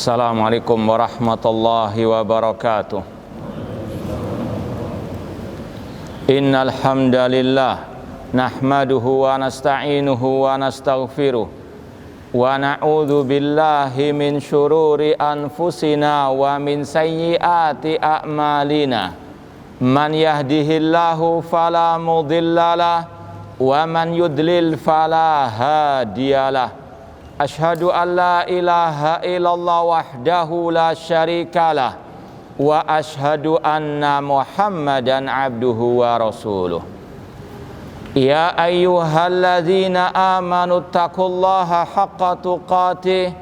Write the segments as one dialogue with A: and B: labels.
A: Assalamualaikum warahmatullahi wabarakatuh. Innal hamdalillah nahmaduhu wa nasta'inuhu wa nastaghfiruh wa na'udzu billahi min syururi anfusina wa min sayyiati a'malina. Man yahdihillahu fala mudhillalah wa man yudlil fala hadiyalah. Ashhadu an la ilaha illallah wahdahu la syarikalah wa ashhadu anna Muhammadan abduhu wa rasuluh. Ya ayyuhalladzina amanu taqullaha haqqa tuqatih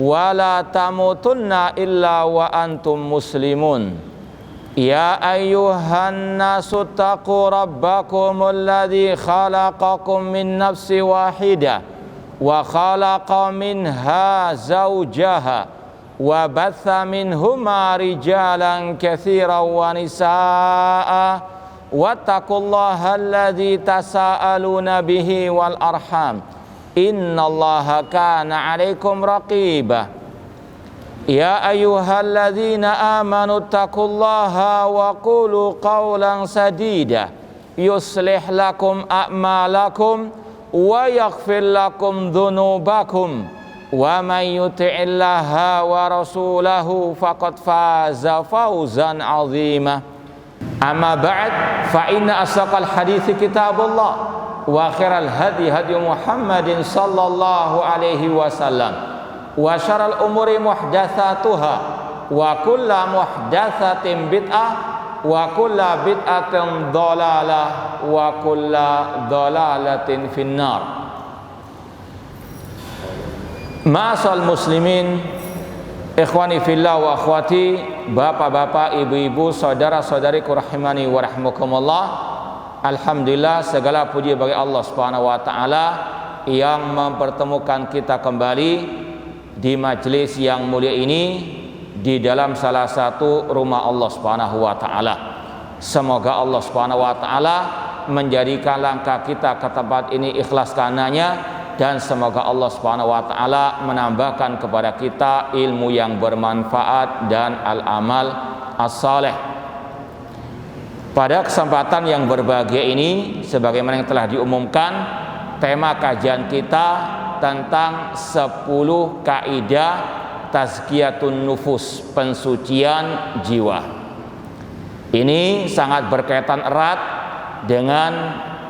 A: wa la tamutunna illa wa antum muslimun. Ya ayyuhan nasu taqu rabbakumul ladzi khalaqakum min nafsin wahidah wa khalaqa minha zawjaha wa batha minhuma rijalan katsiran wa nisaa'a wattaqullaha alladzi tasaaluna bihi wal arham innallaha kana 'alaikum raqiba. Ya ayyuhalladzina amanu taqullaha wa qulu qawlan sadida yuslih lakum a'malakum wa yaghfir lakum dhunubakum wa may yuti'illaha wa rasulahu faqad faza fawzan 'azima. Amma ba'd, fa inna asdaqal hadithi kitabullah wa khairal hadi hadi Muhammadin sallallahu alaihi wasallam wa syarrul umuri muhdatsatuha wa kullu muhdatsatin bid'ah wa kulla bid'atin dhalalah wa kulla dhalalatin finnar. Ma'asal muslimin, ikhwani fillah wa akhwati, bapak-bapak, ibu-ibu, saudara-saudariku rahimani wa rahmukumullah. Alhamdulillah, segala puji bagi Allah Subhanahu wa taala yang mempertemukan kita kembali di majelis yang mulia ini di dalam salah satu rumah Allah Subhanahu wa taala. Semoga Allah Subhanahu wa taala menjadikan langkah kita ke tempat ini ikhlas karenanya, dan semoga Allah Subhanahu wa taala menambahkan kepada kita ilmu yang bermanfaat dan al-amal as-saleh. Pada kesempatan yang berbahagia ini, sebagaimana yang telah diumumkan, tema kajian kita tentang 10 kaidah tazkiyatun nufus, pensucian jiwa. Ini sangat berkaitan erat dengan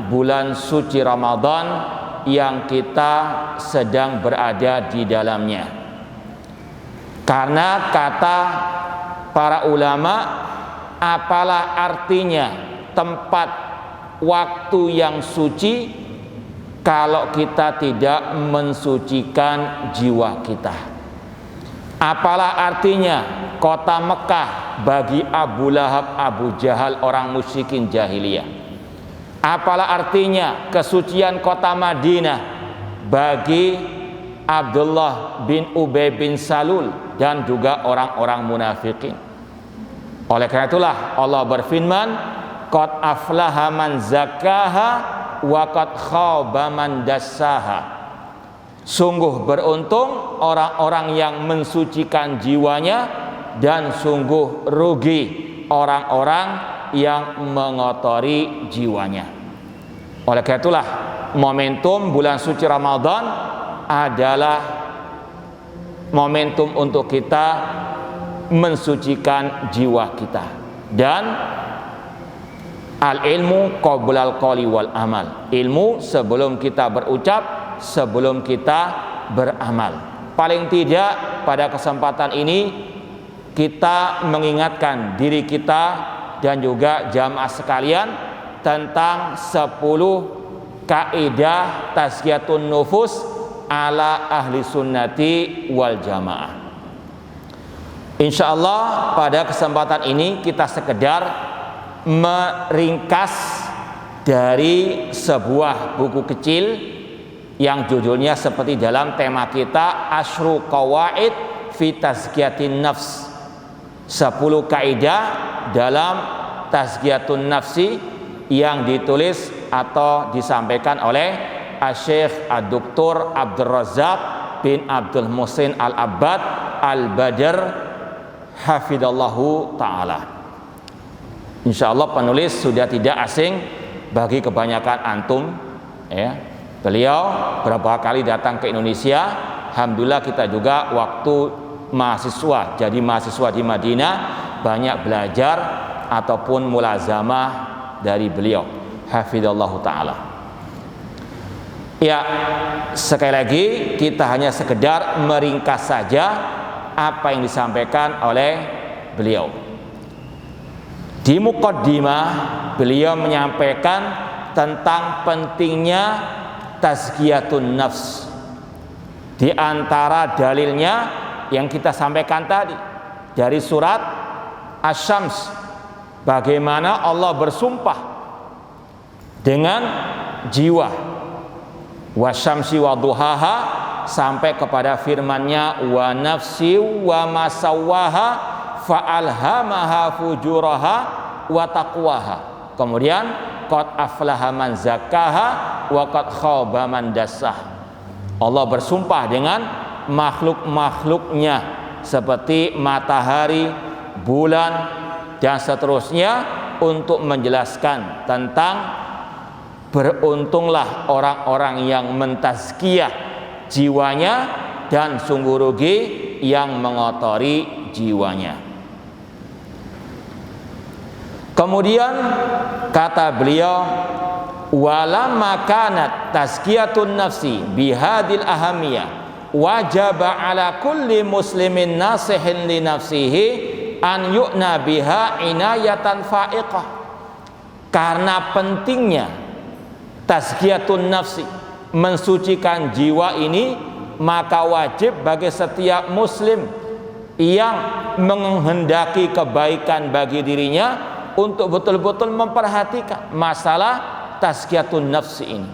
A: bulan suci Ramadan yang kita sedang berada di dalamnya. Karena kata para ulama, apalah artinya tempat waktu yang suci kalau kita tidak mensucikan jiwa kita. Apalah artinya kota Mekah bagi Abu Lahab, Abu Jahal, orang musyrikin jahiliyah. Apalah artinya kesucian kota Madinah bagi Abdullah bin Ubay bin Salul dan juga orang-orang munafikin. Oleh karena itulah Allah berfirman, qad aflaha man zakkaha wa qad khaba man dassaha. Sungguh beruntung orang-orang yang mensucikan jiwanya, dan sungguh rugi orang-orang yang mengotori jiwanya. Oleh karena itulah momentum bulan suci Ramadan adalah momentum untuk kita mensucikan jiwa kita. Dan al-ilmu qoblal qawli wal amal, ilmu sebelum kita berucap, sebelum kita beramal. Paling tidak pada kesempatan ini kita mengingatkan diri kita dan juga jamaah sekalian tentang 10 kaidah tazkiyatun nufus ala ahli sunnati wal jamaah. Insyaallah pada kesempatan ini kita sekedar meringkas dari sebuah buku kecil yang judulnya seperti dalam tema kita, Asyru Qawaid fi Tazkiyatin Nafs, 10 kaidah dalam Tazkiyatun Nafsi, yang ditulis atau disampaikan oleh Syekh Ad-Doktor Abdul Razak bin Abdul Muhsin Al-Abbad Al-Badr hafidallahu ta'ala. Insyaallah penulis sudah tidak asing bagi kebanyakan antum, ya. Beliau berapa kali datang ke Indonesia. Alhamdulillah kita juga waktu mahasiswa, jadi mahasiswa di Madinah, banyak belajar ataupun mulazamah dari beliau hafidallahu ta'ala. Ya, sekali lagi kita hanya sekedar meringkas saja apa yang disampaikan oleh beliau. Di muqaddimah beliau menyampaikan tentang pentingnya tazkiyatun nafs. Di antara dalilnya yang kita sampaikan tadi dari surat Asy-Syams, bagaimana Allah bersumpah dengan jiwa, wasyamsi wa duhaha, sampai kepada firman-Nya wa nafsi wa masawwaha fa'alhamaha fujuraha wa taqwaha. Kemudian qad aflaha man zakkaha wa qad khaba man dassaha. Allah bersumpah dengan makhluk-makhluknya seperti matahari, bulan dan seterusnya untuk menjelaskan tentang beruntunglah orang-orang yang mentazkiyah jiwanya dan sungguh rugi yang mengotori jiwanya. Kemudian kata beliau, walamma kanat tazkiyatun nafsi bihadil ahamiyah wajaba ala kulli muslimin nasihin li nafsihi an yu'na biha inayatan fa'iqah. Karena pentingnya tazkiyatun nafsi, mensucikan jiwa ini, maka wajib bagi setiap muslim yang menghendaki kebaikan bagi dirinya untuk betul-betul memperhatikan masalah tazkiyatun nafsi ini.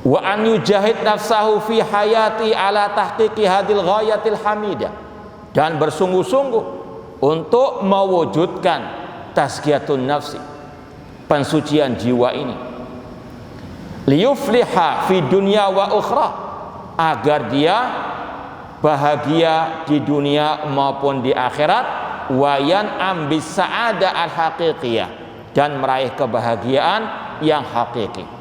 A: Wa an yujahid nafsahu fi hayati ala tahqiqi hadil ghayatil hamidah, dan bersungguh-sungguh untuk mewujudkan tazkiyatun nafsi, pensucian jiwa ini, liyufliha fi dunya wa ukhra, agar dia bahagia di dunia maupun di akhirat, wayan ambis sa'ada al-haqiqiyah, dan meraih kebahagiaan yang hakiki.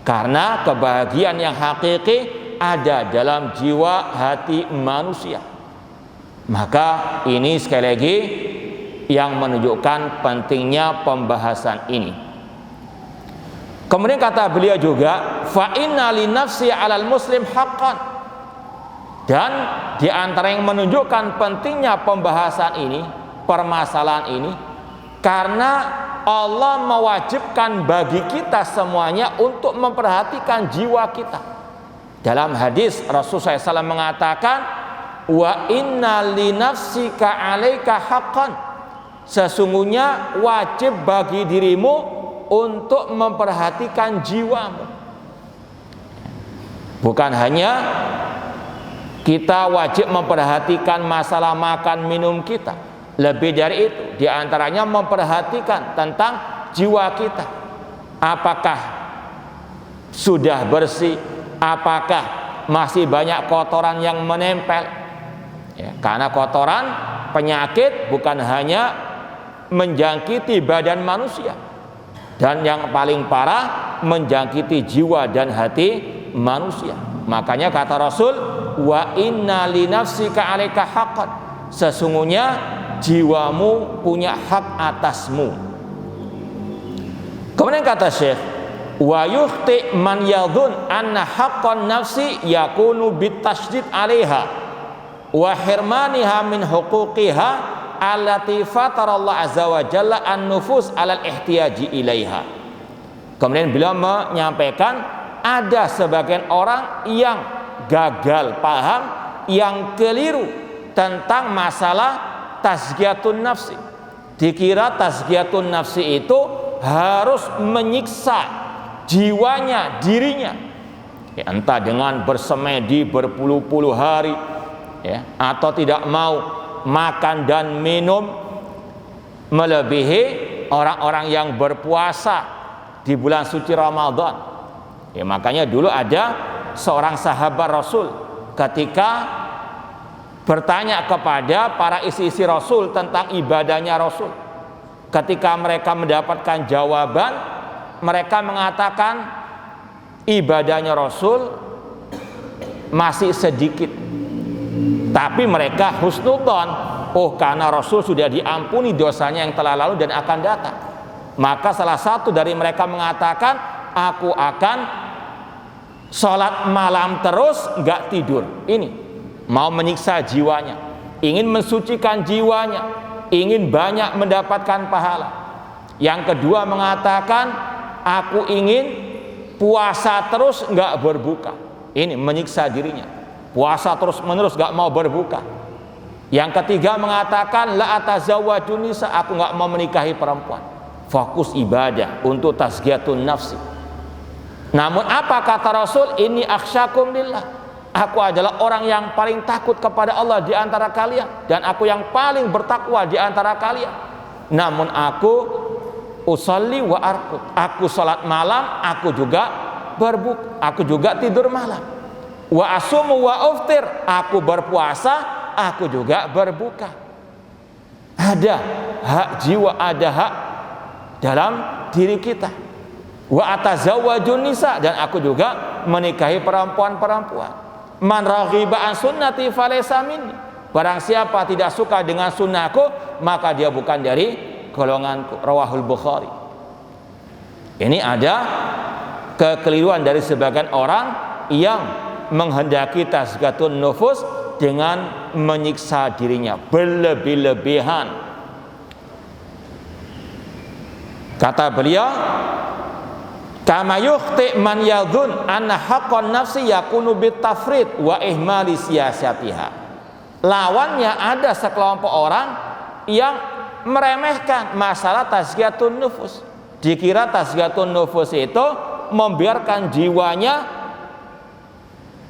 A: Karena kebahagiaan yang hakiki ada dalam jiwa hati manusia. Maka ini sekali lagi yang menunjukkan pentingnya pembahasan ini. Kemudian kata beliau juga, fa inna li nafsi 'alal muslim haqqan. Dan di antara yang menunjukkan pentingnya pembahasan ini, permasalahan ini, karena Allah mewajibkan bagi kita semuanya untuk memperhatikan jiwa kita. Dalam hadis Rasulullah SAW mengatakan, wa inna li nafsika 'alaika haqqan, sesungguhnya wajib bagi dirimu untuk memperhatikan jiwamu. Bukan hanya kita wajib memperhatikan masalah makan minum kita, lebih dari itu, di antaranya memperhatikan tentang jiwa kita. Apakah sudah bersih? Apakah masih banyak kotoran yang menempel? Ya, karena kotoran, penyakit bukan hanya menjangkiti badan manusia, dan yang paling parah menjangkiti jiwa dan hati manusia. Makanya kata Rasul, wa inna li nafsika 'alaika haqqan, sesungguhnya jiwamu punya hak atasmu. Kemudian kata Syekh, wa yukhti man yadhun anna haqqan nafsi yakunu bitasydid 'alaiha wa hirmaniha min huquqiha allati fatarallahu azza wa jalla an-nufus 'alal ihtiyaji ilaiha. Kemudian beliau menyampaikan ada sebagian orang yang gagal paham, yang keliru tentang masalah tazkiyatun nafsi. Dikira tazkiyatun nafsi itu harus menyiksa jiwanya, dirinya, ya, entah dengan bersemedi berpuluh-puluh hari, ya, atau tidak mau makan dan minum melebihi orang-orang yang berpuasa di bulan suci Ramadan. Ya, makanya dulu ada seorang sahabat Rasul ketika bertanya kepada para isi-isi Rasul tentang ibadahnya Rasul. Ketika mereka mendapatkan jawaban, mereka mengatakan ibadahnya Rasul masih sedikit, tapi mereka husnudzon, oh karena Rasul sudah diampuni dosanya yang telah lalu dan akan datang. Maka salah satu dari mereka mengatakan, aku akan sholat malam terus, gak tidur. Ini mau menyiksa jiwanya, ingin mensucikan jiwanya, ingin banyak mendapatkan pahala. Yang kedua mengatakan, aku ingin puasa terus gak berbuka. Ini menyiksa dirinya, puasa terus menerus gak mau berbuka. Yang ketiga mengatakan, la atazawwaju nisa, aku gak mau menikahi perempuan. Fokus ibadah untuk tazkiyatun nafsi. Namun apa kata Rasul? Ini akhsyakum lillah, aku adalah orang yang paling takut kepada Allah di antara kalian, dan aku yang paling bertakwa di antara kalian. Namun aku usolli wa arqud, aku salat malam, aku juga berbuka, aku juga tidur malam. Wa asumu wa uftir, aku berpuasa, aku juga berbuka. Ada hak jiwa, ada hak dalam diri kita. Wa atazawwajun nisa, dan aku juga menikahi perempuan-perempuan. Man raghiba an sunnati falaysa minni, barang siapa tidak suka dengan sunnahku, maka dia bukan dari golonganku. Rawahul Bukhari. Ini ada kekeliruan dari sebagian orang yang menghendaki tazkiyatun nufus dengan menyiksa dirinya berlebih-lebihan. Kata beliau, kama yukhti man yadhun anna haqqan nafsi yakunu bitafrid wa ihmali siyasatiha. Lawannya ada sekelompok orang yang meremehkan masalah tazkiyatun nufus. Dikira tazkiyatun nufus itu membiarkan jiwanya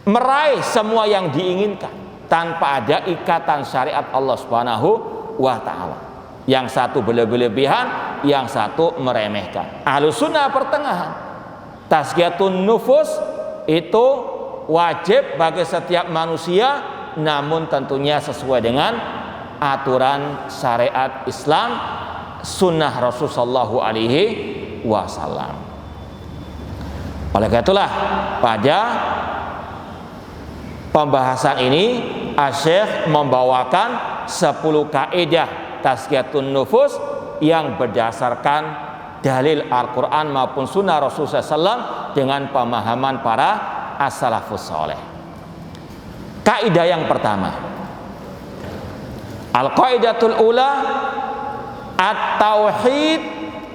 A: meraih semua yang diinginkan tanpa ada ikatan syariat Allah Subhanahu wa ta'ala. Yang satu berlebihan, yang satu meremehkan. Ahlus sunnah pertengahan. Tazkiyatun nufus itu wajib bagi setiap manusia, namun tentunya sesuai dengan aturan syariat Islam, sunnah Rasulullah SAW. Oleh karena itulah pada pembahasan ini Asy-Syaikh membawakan 10 kaidah tazkiyatun nufus yang berdasarkan dalil Al-Quran maupun sunnah Rasulullah SAW dengan pemahaman para as-salafus saleh. Kaidah yang pertama, al-qaidatul ula, at-tauhid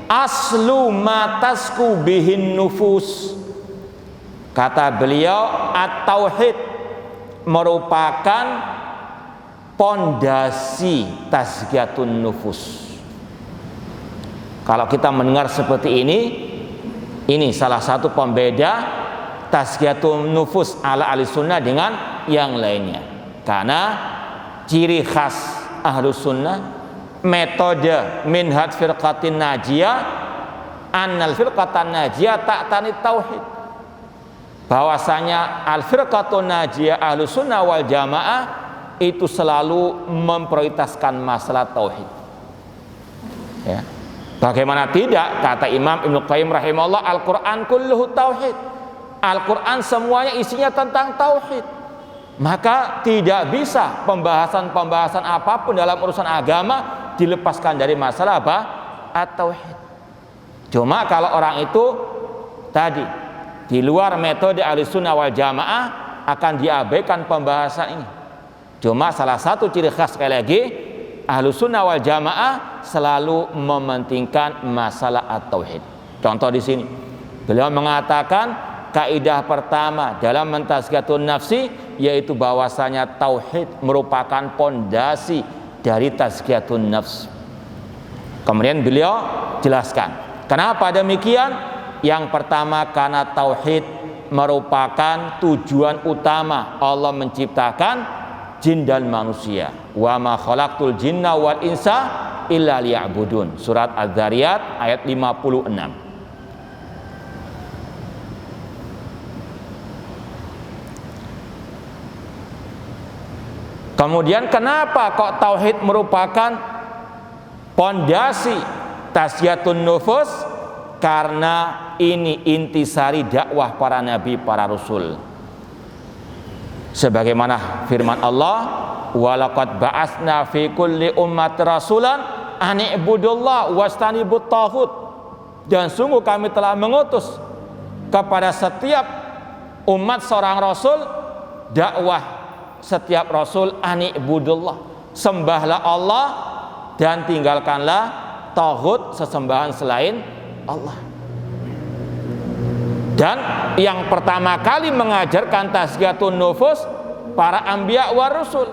A: aslu ma tasku bihin nufus. Kata beliau, at-tauhid merupakan pondasi tazkiyatun nufus. Kalau kita mendengar seperti ini salah satu pembeda tazkiyatun nufus ala ahli sunnah dengan yang lainnya. Karena ciri khas ahlu sunnah, metode minhaj firqatin najiyah, annal firqatan najiyah ta'tani tauhid, bahwasanya al firqatun najiyah ahlu sunnah wal jamaah itu selalu memprioritaskan masalah tauhid. Ya. Bagaimana tidak, kata Imam Ibnu Qayyim rahimahullah, Al-Quran kulluhu tauhid. Al-Quran semuanya isinya tentang tauhid. Maka tidak bisa pembahasan-pembahasan apapun dalam urusan agama dilepaskan dari masalah apa? At-tauhid. Cuma kalau orang itu tadi di luar metode Ahlussunnah wal Jamaah akan diabaikan pembahasan ini. Cuma salah satu ciri khas sekali lagi, Ahlussunnah wal Jamaah selalu mementingkan masalah at-tauhid. Contoh di sini, beliau mengatakan kaidah pertama dalam mentazkiyatun nafsi yaitu bahwasanya tauhid merupakan pondasi dari tazkiyatun nafs. Kemudian beliau jelaskan, kenapa demikian? Yang pertama karena tauhid merupakan tujuan utama Allah menciptakan jin dan manusia. Wa ma khalaqtul jinna wal insa illa liya'budun. Surat Az-Zariyat ayat 56. Kemudian kenapa kok tauhid merupakan pondasi tazkiyatun nufus? Karena ini intisari dakwah para nabi, para rasul. Sebagaimana firman Allah, walaqad ba'atsna fi kulli ummati rasulan an i'budullah wastanibut taghut. Dan sungguh kami telah mengutus kepada setiap umat seorang rasul, dakwah setiap rasul an i'budullah, sembahlah Allah dan tinggalkanlah taghut, sesembahan selain Allah. Dan yang pertama kali mengajarkan tazkiyatun nufus para anbiya wa rasul.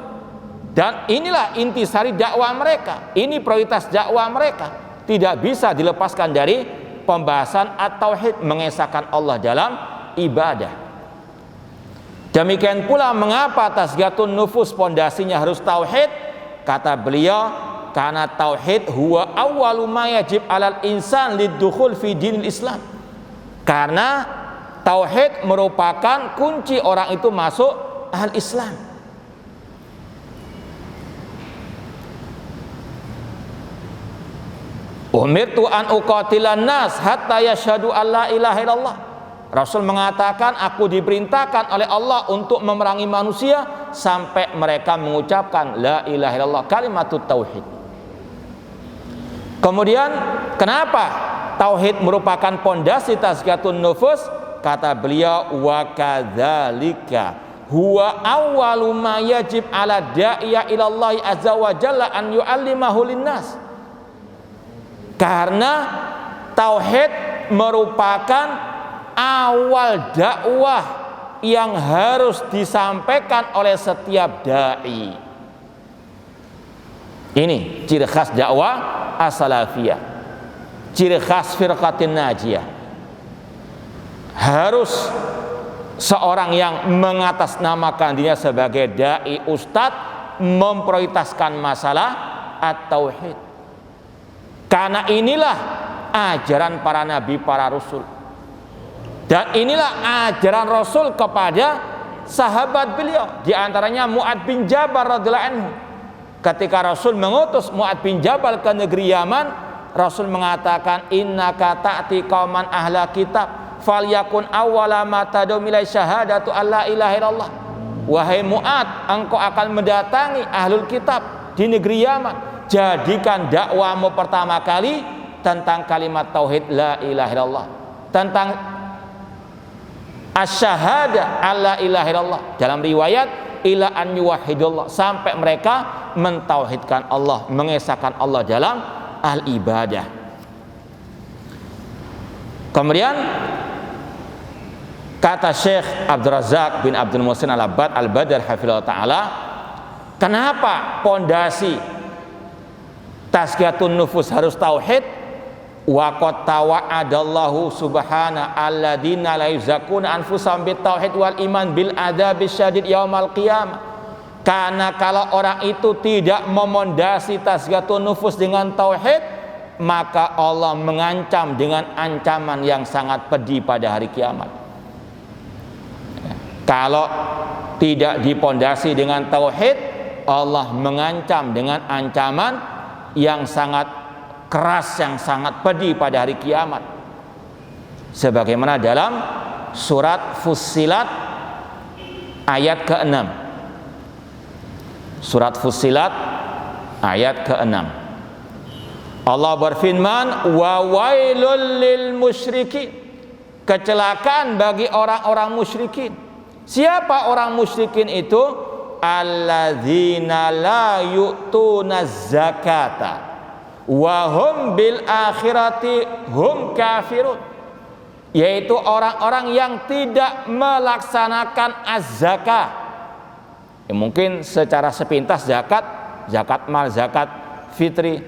A: Dan inilah intisari dakwah mereka. Ini prioritas dakwah mereka. Tidak bisa dilepaskan dari pembahasan at-tauhid, mengesahkan Allah dalam ibadah. Demikian pula mengapa tazkiyatun nufus pondasinya harus tauhid? Kata beliau, karena tauhid huwa awwalu ma yajib 'alal insan lidukhul fi dinil Islam. Karena tauhid merupakan kunci orang itu masuk al-Islam. Umirtu an uqatilan nas hatta yashhadu alla ilaha illallah. Rasul mengatakan, aku diperintahkan oleh Allah untuk memerangi manusia sampai mereka mengucapkan la ilaha illallah, kalimatut tauhid. Kemudian kenapa tauhid merupakan pondasi tazkiyatun nufus? Kata beliau, wa kadzalika huwa awwalu ma yajib 'ala da'iya ila Allah azza wa jalla an yu'allimahu linnas. Karena tauhid merupakan awal dakwah yang harus disampaikan oleh setiap dai. Ini ciri khas dakwah as-salafiyah, ciri khas firqatin najiyah. Harus seorang yang mengatasnamakan dirinya sebagai dai ustadz memprioritaskan masalah at-tauhid. Karena inilah ajaran para nabi, para rasul. Dan inilah ajaran Rasul kepada sahabat beliau, di antaranya Mu'ad bin Jabal radhiyallahu anhu. Ketika Rasul mengutus Mu'ad bin Jabal ke negeri Yaman, Rasul mengatakan, innaka ta'ti qauman ahla kitab falyakun awwala ma tad'u ilai syahadatu alla ilaha illallah. Wahai Mu'ad, engkau akan mendatangi ahlul kitab di negeri Yaman, jadikan dakwamu pertama kali tentang kalimat tauhid la ilaha illallah, tentang asyhada alla ilaha illallah, dalam riwayat ila an yuwahhidullah, sampai mereka mentauhidkan Allah, mengesahkan Allah dalam al-ibadah. Kemudian kata Syekh Abdul Razak bin Abdul Muhsin Al-Abbad Al-Badr hafizahullah taala, kenapa pondasi tazkiyatun nufus harus tauhid? Wa qad tawa'adallahu subhana alladzina la yuzakuna anfusahum bitauhid wal iman bil adzabis syadid yaumal qiyamah. Karena kalau orang itu tidak memondasi tazkiyatun nufus dengan tauhid, maka Allah mengancam dengan ancaman yang sangat pedih pada hari kiamat. Kalau tidak dipondasi dengan tauhid, Allah mengancam dengan ancaman yang sangat keras, yang sangat pedih pada hari kiamat. Sebagaimana dalam surat Fussilat ayat ke-6. Surat Fussilat ayat ke-6. Allah berfirman, wa wailul lil musyrikin. Kecelakaan bagi orang-orang musyrikin. Siapa orang musyrikin itu? Alladzina la yu'tuna zakata wa hum bil akhirati hum kafirun, yaitu orang-orang yang tidak melaksanakan az-zakah. Mungkin secara sepintas zakat mal, zakat fitri,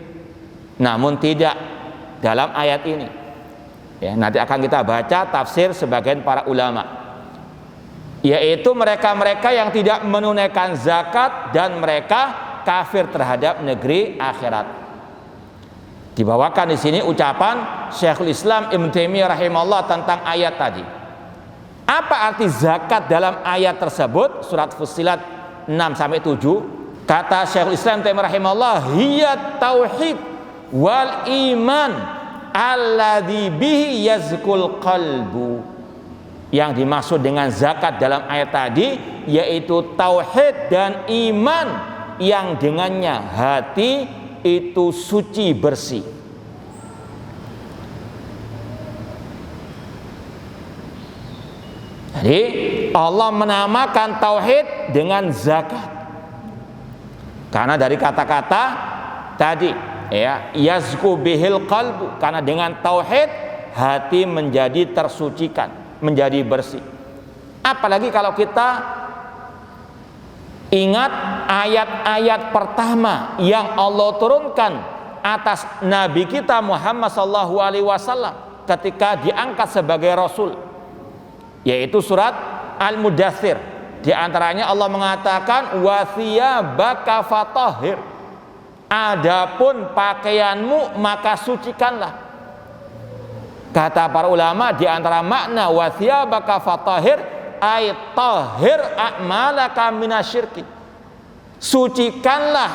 A: namun tidak dalam ayat ini. Nanti akan kita baca tafsir sebagian para ulama, yaitu mereka-mereka yang tidak menunaikan zakat dan mereka kafir terhadap negeri akhirat. Dibawakan di sini ucapan Syekhul Islam Ibnu Taimiyah rahimahullah tentang ayat tadi. Apa arti zakat dalam ayat tersebut? Surat Fussilat 6-7. Kata Syekhul Islam Taimiyah rahimahullah, hiya tauhid wal iman alladzi bihi yazkul qalbu. Yang dimaksud dengan zakat dalam ayat tadi yaitu tauhid dan iman yang dengannya hati itu suci bersih. Jadi Allah menamakan tauhid dengan zakat. Karena dari kata-kata tadi ya, yazku bihil qalbu, karena dengan tauhid hati menjadi tersucikan, menjadi bersih. Apalagi kalau kita ingat ayat-ayat pertama yang Allah turunkan atas Nabi kita Muhammad SAW ketika diangkat sebagai Rasul, yaitu surat Al-Mudaththir. Di antaranya Allah mengatakan wa thiyabaka fatahhir. Adapun pakaianmu maka sucikanlah. Kata para ulama di antara makna wa thiyabaka fatahhir ay tahhir a'malaka minasyirki. Sucikanlah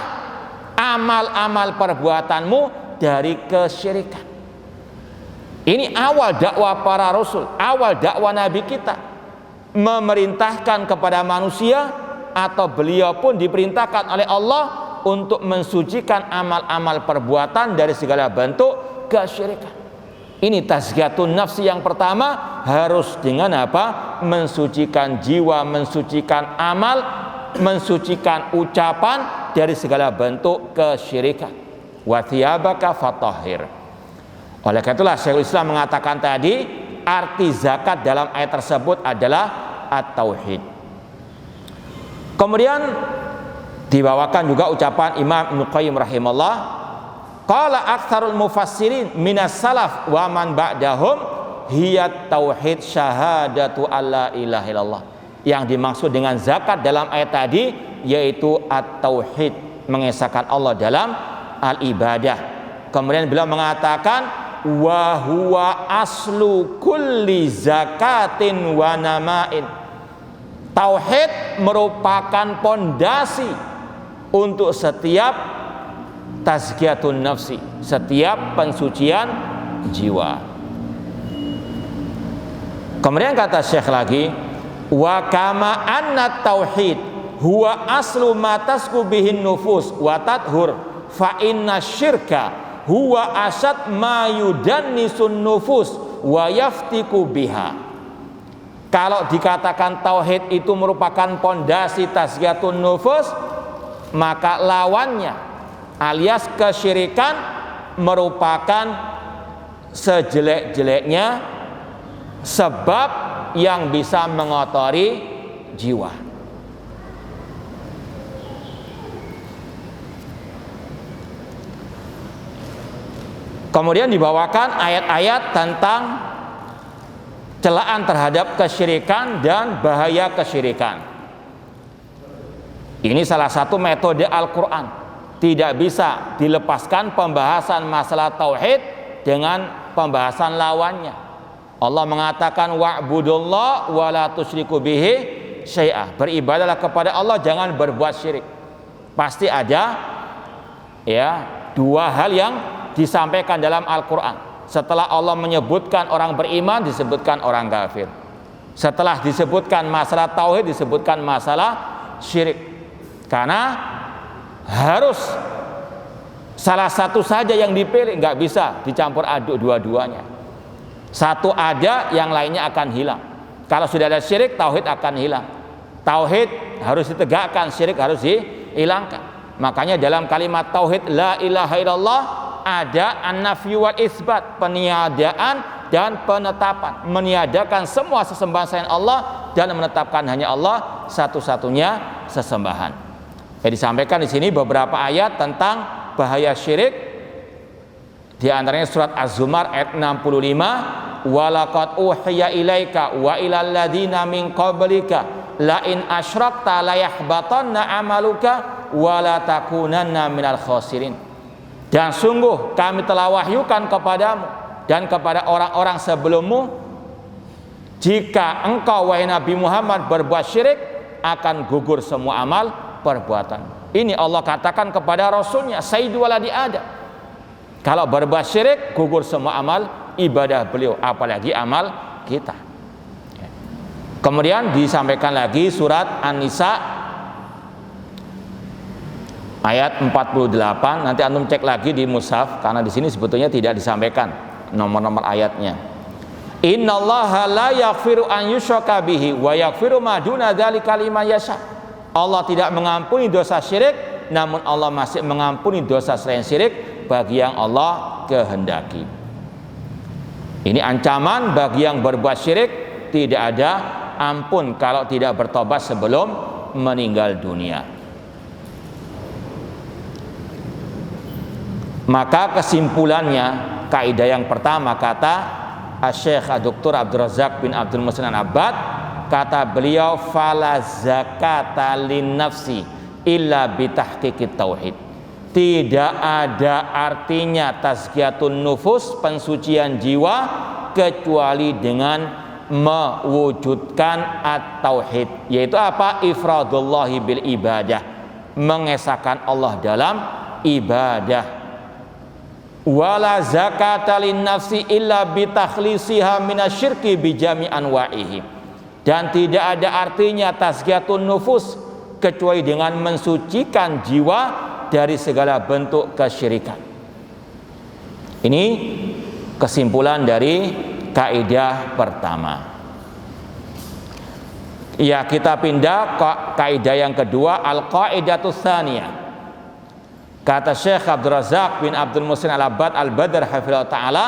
A: amal-amal perbuatanmu dari kesyirikan. Ini awal dakwah para rasul, awal dakwah Nabi kita, memerintahkan kepada manusia atau beliau pun diperintahkan oleh Allah untuk mensucikan amal-amal perbuatan dari segala bentuk kesyirikan. Ini tazkiyatun nafsi yang pertama, harus dengan apa? Mensucikan jiwa, mensucikan amal, mensucikan ucapan dari segala bentuk kesyirikan. Wa thiyabaka fatahhir. Oleh karena itulah Syekhul Islam mengatakan tadi, arti zakat dalam ayat tersebut adalah at-tauhid. Kemudian dibawakan juga ucapan Imam Ibnu Qayyim rahimahullah, qala aktsarul mufassirin minas salaf wa man ba'dahum hiya tauhid syahadatu alla ilaha illallah. Yang dimaksud dengan zakat dalam ayat tadi yaitu at-tauhid, mengesahkan Allah dalam al-ibadah. Kemudian beliau mengatakan wa huwa aslu kulli zakatin wa namain. Tauhid merupakan pondasi untuk setiap tazkiyatun nafsi, setiap pensucian jiwa. Kemudian kata Syekh lagi, wa kama anna tauhid huwa aslu ma tasku bihin nufus wa tathur fa inna syirka huwa asad ma yudannisun nufus wa yaftiku biha. Kalau dikatakan tauhid itu merupakan pondasi tazkiyatun nufus, maka lawannya alias kesyirikan merupakan sejelek-jeleknya sebab yang bisa mengotori jiwa. Kemudian dibawakan ayat-ayat tentang celaan terhadap kesyirikan dan bahaya kesyirikan. Ini salah satu metode Al-Quran. Tidak bisa dilepaskan pembahasan masalah tauhid dengan pembahasan lawannya. Allah mengatakan wa'budullah wa la tusyriku bihi syai'ah. Beribadahlah kepada Allah, jangan berbuat syirik. Pasti ada ya dua hal yang disampaikan dalam Al-Quran. Setelah Allah menyebutkan orang beriman, disebutkan orang kafir. Setelah disebutkan masalah tauhid, disebutkan masalah syirik. Karena harus salah satu saja yang dipilih, nggak bisa dicampur aduk dua-duanya. Satu ada, yang lainnya akan hilang. Kalau sudah ada syirik, tauhid akan hilang. Tauhid harus ditegakkan, syirik harus dihilangkan. Makanya dalam kalimat tauhid la ilaha illallah ada an-nafyu wal isbat, peniadaan dan penetapan, meniadakan semua sesembahan selain Allah dan menetapkan hanya Allah satu-satunya sesembahan. Disampaikan di sini beberapa ayat tentang bahaya syirik. Di antaranya surat Az-Zumar ayat 65, walaqad uhiya ilaika wa ilal ladzina min qablika la in asyrakta la yahbatanna amaluka wa la takunanna minal khasirin. Dan sungguh kami telah wahyukan kepadamu dan kepada orang-orang sebelummu, jika engkau wahai Nabi Muhammad berbuat syirik, akan gugur semua amal perbuatan. Ini Allah katakan kepada Rasulnya, Sayyidu waladi Adam. Kalau berbuat syirik, gugur semua amal ibadah beliau, apalagi amal kita. Kemudian disampaikan lagi surat An-Nisa ayat 48. Nanti antum cek lagi di mushaf, karena di sini sebetulnya tidak disampaikan nomor-nomor ayatnya. Innallaha la yaghfiru an yushraka bihi wa yaghfiru ma duna dzalika liman yasha. Allah tidak mengampuni dosa syirik, namun Allah masih mengampuni dosa selain syirik bagi yang Allah kehendaki. Ini ancaman bagi yang berbuat syirik, tidak ada ampun kalau tidak bertobat sebelum meninggal dunia. Maka kesimpulannya, kaidah yang pertama kata Syekh Dr. Abdul Razak bin Abdul Muhsin Al-Abbad, kata beliau, fala zakata lin nafsi illa bitahqiqit tauhid. Tidak ada artinya tazkiyatun nufus, pensucian jiwa, kecuali dengan mewujudkan at-tauhid, yaitu apa? Ifradullahi bil ibadah, mengesahkan Allah dalam ibadah. Wala zakata lin nafsi illa bitakhlisiha minasyirki bijami anwa'ihi. Dan tidak ada artinya tazkiyatun nufus kecuali dengan mensucikan jiwa dari segala bentuk kesyirikan. Ini kesimpulan dari kaidah pertama. Ya, kita pindah ke kaidah yang kedua, al-qaidatus tsaniyah. Kata Syekh Abdul Razak bin Abdul Muhsin Al-Abbad Al-Badr hafizahullah ta'ala,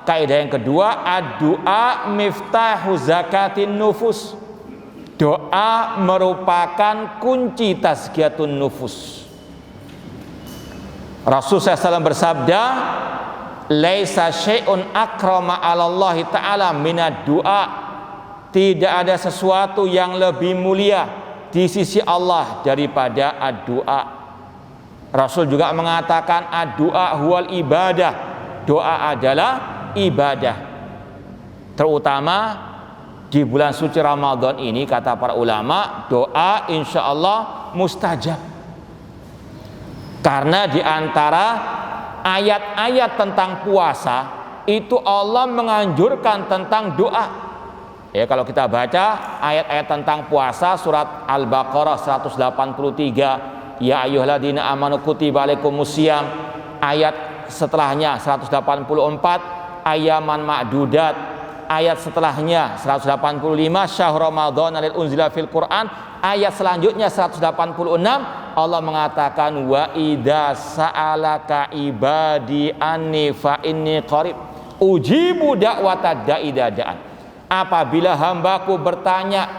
A: kaidah yang kedua, ad-du'a miftahu zakatin nufus. Doa merupakan kunci tazkiyatun nufus. Rasulullah SAW bersabda, laisa syai'un akrama 'alallahi ta'ala minad du'a. Tidak ada sesuatu yang lebih mulia di sisi Allah daripada ad-du'a. Rasul juga mengatakan ad-du'a huwal ibadah. Doa adalah ibadah. Terutama di bulan suci Ramadan ini, kata para ulama, doa insya Allah mustajab. Karena di antara ayat-ayat tentang puasa itu Allah menganjurkan tentang doa. Ya, kalau kita baca ayat-ayat tentang puasa surat Al-Baqarah 183, ya ayyuhalladzina amanu kutiba alaikumusiyam, ayat setelahnya 184 ayaman ma'dudat, ayat setelahnya 185 syahr Ramadan alladzi unzila fil Quran, ayat selanjutnya 186 Allah mengatakan wa idza sa'alaka ibadi anni fa inni qarib ujibu da'watad da'i da'an. Apabila hambaku bertanya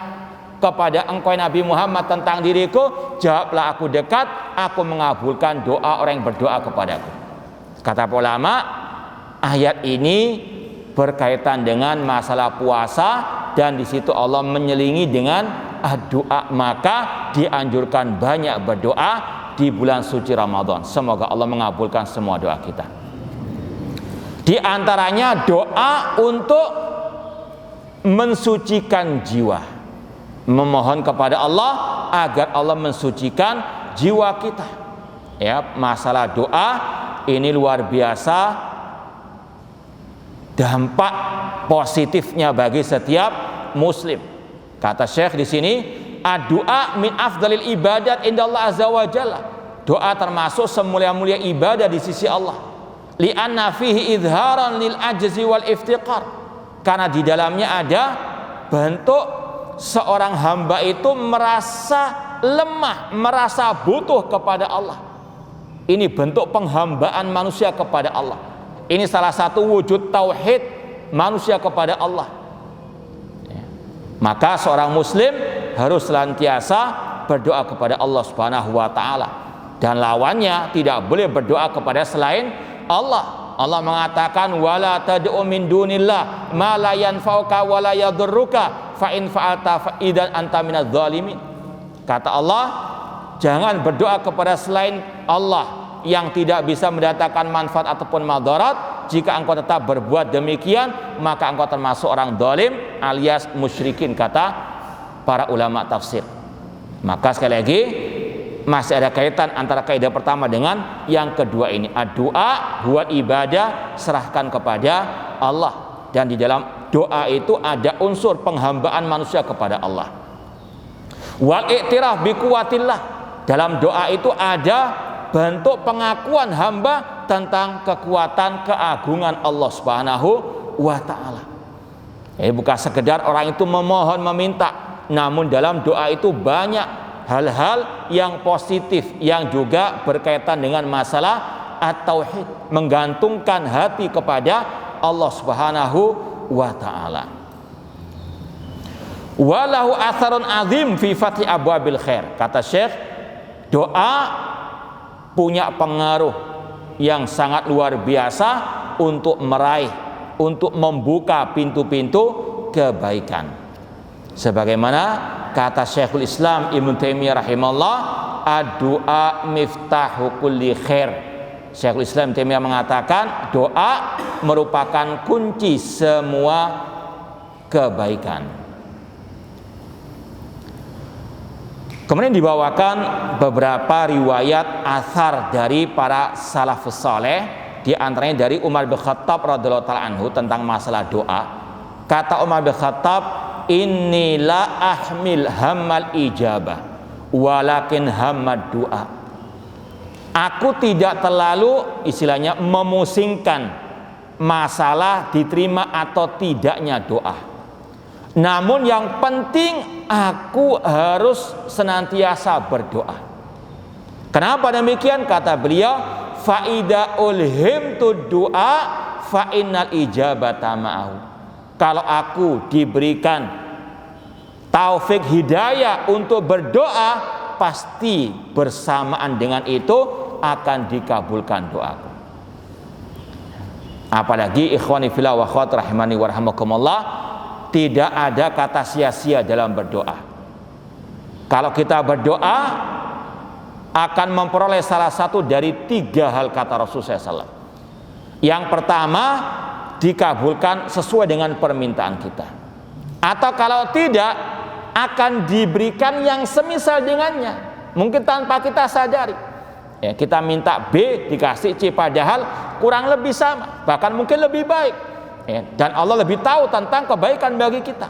A: kepada engkau Nabi Muhammad tentang diriku, jawablah aku dekat, aku mengabulkan doa orang yang berdoa kepadaku. Kata ulama, ayat ini berkaitan dengan masalah puasa, dan di situ Allah menyelingi dengan doa. Maka dianjurkan banyak berdoa di bulan suci Ramadan. Semoga Allah mengabulkan semua doa kita. Di antaranya doa untuk mensucikan jiwa, memohon kepada Allah agar Allah mensucikan jiwa kita. Ya, masalah doa ini luar biasa dampak positifnya bagi setiap muslim. Kata Syekh di sini, ad-du'a min afdalil ibadat indallah azza wa jalla. Doa termasuk semulia-mulia ibadah di sisi Allah. Li'anna fihi idharan lil ajzi wal iftiqar. Karena di dalamnya ada bentuk seorang hamba itu merasa lemah, merasa butuh kepada Allah. Ini bentuk penghambaan manusia kepada Allah. Ini salah satu wujud tauhid manusia kepada Allah. Maka seorang muslim harus senantiasa berdoa kepada Allah Subhanahu wa taala, dan lawannya tidak boleh berdoa kepada selain Allah. Allah mengatakan wala tad'u min dunillah ma la yanfa'uka wa la yadurruka fa in fa'alta fa idzan anta minadz zalimin. Kata Allah, jangan berdoa kepada selain Allah yang tidak bisa mendatangkan manfaat ataupun madarat. Jika engkau tetap berbuat demikian, maka engkau termasuk orang zalim alias musyrikin, kata para ulama tafsir. Maka sekali lagi, masih ada kaitan antara kaidah pertama dengan yang kedua ini. Doa buat ibadah, serahkan kepada Allah. Dan di dalam doa itu ada unsur penghambaan manusia kepada Allah. Wal i'tiraf bi quwwatillah. Dalam doa itu ada bentuk pengakuan hamba tentang kekuatan keagungan Allah Subhanahu wa taala. Bukan sekedar orang itu memohon meminta, namun dalam doa itu banyak hal-hal yang positif yang juga berkaitan dengan masalah at-tauhid, menggantungkan hati kepada Allah Subhanahu wa taala. Walahu atharun azim fi fathi abwabil khair. Kata Syekh, doa punya pengaruh yang sangat luar biasa untuk meraih, untuk membuka pintu-pintu kebaikan. Sebagaimana kata Syekhul Islam Ibnu Taimiyah rahimahullah, ad-du'a miftahu kulli khair. Syekhul Islam Taimiyah mengatakan doa merupakan kunci semua kebaikan. Kemudian dibawakan beberapa riwayat athar dari para salafus saleh, di antaranya dari Umar bin Khattab radhiyallahu ta'ala anhu tentang masalah doa. Kata Umar bin Khattab, inni la ahmil hammal ijabah walakin hammad doa. Aku tidak terlalu istilahnya memusingkan masalah diterima atau tidaknya doa, namun yang penting aku harus senantiasa berdoa. Kenapa demikian? Kata beliau, faida ulhimtu doa fa innal ijabata ma'ahu. Kalau aku diberikan taufik hidayah untuk berdoa, pasti bersamaan dengan itu akan dikabulkan doaku. Apalagi ikhwani fillah wa akhwat rahimani wa rahimakumullah, tidak ada kata sia-sia dalam berdoa. Kalau kita berdoa akan memperoleh salah satu dari 3 hal kata Rasulullah SAW. Yang pertama, dikabulkan sesuai dengan permintaan kita, atau kalau tidak akan diberikan yang semisal dengannya, mungkin tanpa kita sadari. Kita minta B dikasih C, padahal kurang lebih sama, bahkan mungkin lebih baik, dan Allah lebih tahu tentang kebaikan bagi kita.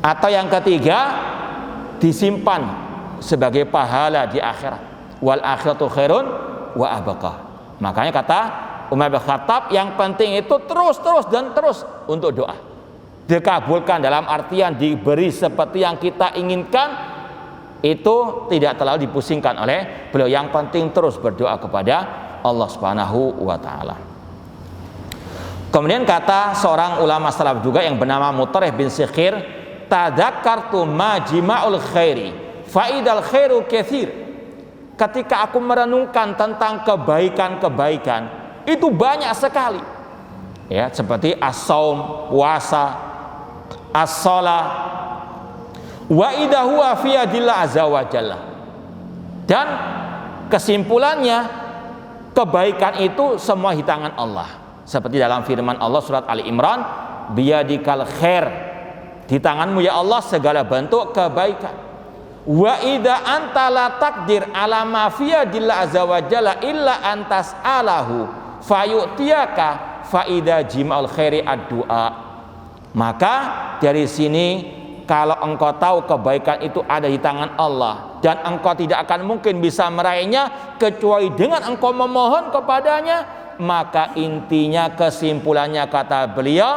A: Atau yang ketiga, disimpan sebagai pahala di akhirat. Wal akhiratu khairun wa abqa. Makanya kata Umar bin Khattab, yang penting itu terus untuk doa. Dikabulkan dalam artian diberi seperti yang kita inginkan, itu tidak terlalu dipusingkan oleh beliau. Yang penting terus berdoa kepada Allah Subhanahu wa taala. Kemudian kata seorang ulama salaf juga yang bernama Mutarrih bin Sikhir, tadzakartu majma'ul khairi faidal khairu katsir. Ketika aku merenungkan tentang kebaikan-kebaikan, itu banyak sekali, seperti as-saum, puasa, as-shalah, wa idahu fi yadillah azza wa jalla. Dan kesimpulannya, kebaikan itu semua di tangan Allah. Seperti dalam firman Allah surat Ali Imran, biyadikal khair, di tanganmu ya Allah segala bentuk kebaikan. Wa idza anta la taqdir ala ma fi yadillah azza wa jalla illa antas alahu fayu'tiyaka faida jima'ul khairi ad-du'a. Maka dari sini, kalau engkau tahu kebaikan itu ada di tangan Allah dan engkau tidak akan mungkin bisa meraihnya kecuali dengan engkau memohon kepadanya, maka intinya, kesimpulannya kata beliau,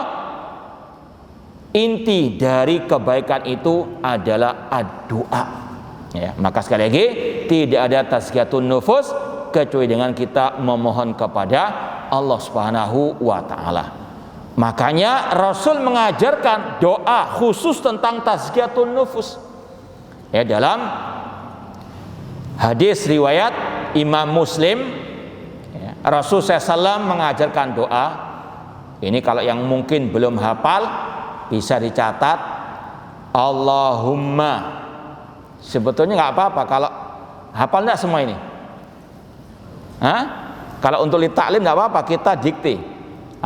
A: inti dari kebaikan itu adalah ad-du'a. Maka sekali lagi, tidak ada tazkiyatun nufus kecuali dengan kita memohon kepada Allah Subhanahu wa taala. Makanya Rasul mengajarkan doa khusus tentang tazkiyatun nufus. Dalam hadis riwayat Imam Muslim, Rasul SAW mengajarkan doa. Ini kalau yang mungkin belum hafal bisa dicatat. Allahumma. Sebetulnya nggak apa-apa kalau hafal enggak semua ini. Kalau untuk litaklim nggak apa-apa, kita dikte.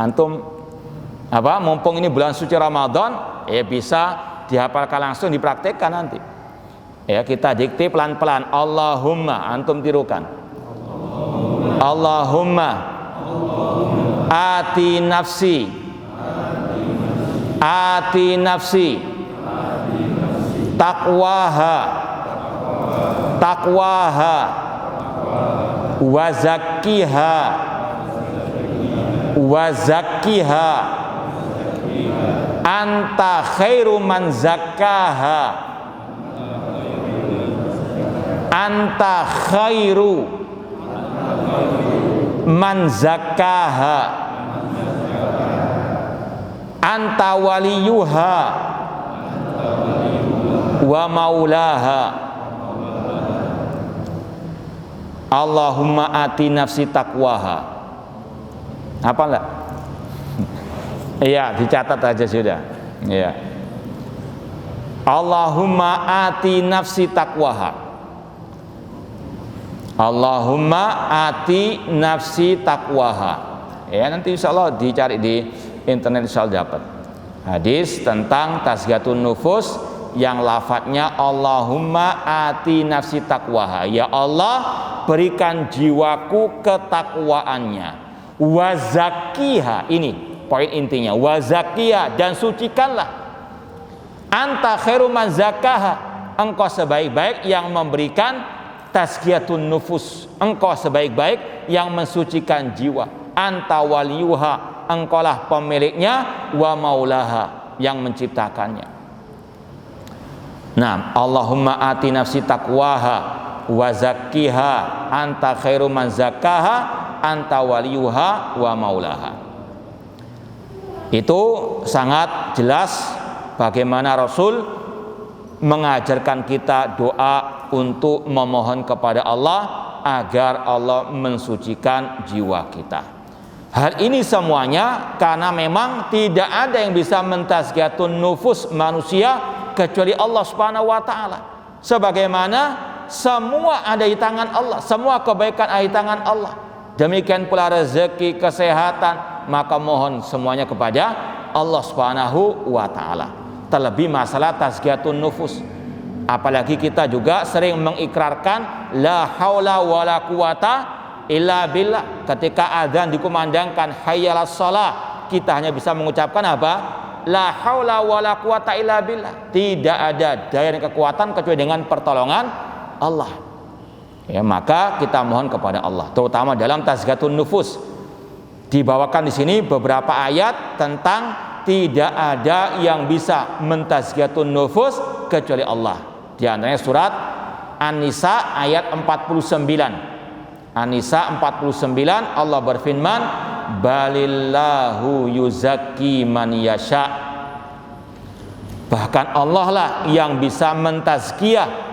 A: Antum mumpung ini bulan suci Ramadan, bisa dihafalkan langsung, dipraktekkan nanti. Ya, kita dikti pelan-pelan. Allahumma, antum tirukan. Allahumma ati nafsi taqwaha wa zakkiha anta khairu man zakkaha anta waliyuha wa maulaha. Allahumma ati nafsi taqwaha. Apa enggak? Iya, dicatat aja sudah. Iya. Allahumma ati nafsi taqwaha. Allahumma ati nafsi taqwaha. Ya, nanti insyaallah dicari di internet insyaallah dapat. Hadis tentang tazkiyatun nufus yang lafadznya Allahumma ati nafsi taqwaha. Ya Allah, berikan jiwaku ketakwaannya. Wa zakkiha, ini poin intinya. Wa zakkiha, dan sucikanlah. Anta khairu man zakkaha, engkau sebaik-baik yang memberikan tazkiyatun nufus. Engkau sebaik-baik yang mensucikan jiwa. Anta waliyuha, engkaulah pemiliknya. Wa maulaha, yang menciptakannya. Nah, Allahumma ati nafsi taqwaha wa zakkiha anta khairu man zakkaha anta waliyuha wa maulaha. Itu sangat jelas bagaimana Rasul mengajarkan kita doa untuk memohon kepada Allah agar Allah mensucikan jiwa kita. Hal ini semuanya karena memang tidak ada yang bisa mentazkiyatun nufus manusia kecuali Allah Subhanahu wa taala. Sebagaimana semua ada di tangan Allah, semua kebaikan ada di tangan Allah. Demikian pula rezeki, kesehatan, maka mohon semuanya kepada Allah Subhanahu wa taala. Terlebih masalah tazkiyatun nufus. Apalagi kita juga sering mengikrarkan la haula wala quwata illa billah. Ketika azan dikumandangkan hayyalas shalah, kita hanya bisa mengucapkan apa? La haula wala quwata illa billah. Tidak ada daya dan kekuatan kecuali dengan pertolongan Allah. Ya, maka kita mohon kepada Allah, terutama dalam tazkiyatun nufus. Dibawakan di sini beberapa ayat tentang tidak ada yang bisa mentazkiyatun nufus kecuali Allah. Di antaranya surat An-Nisa ayat 49. An-Nisa 49, Allah berfirman, balillahu yuzakki man yasha. Bahkan Allah lah yang bisa mentazkiyah,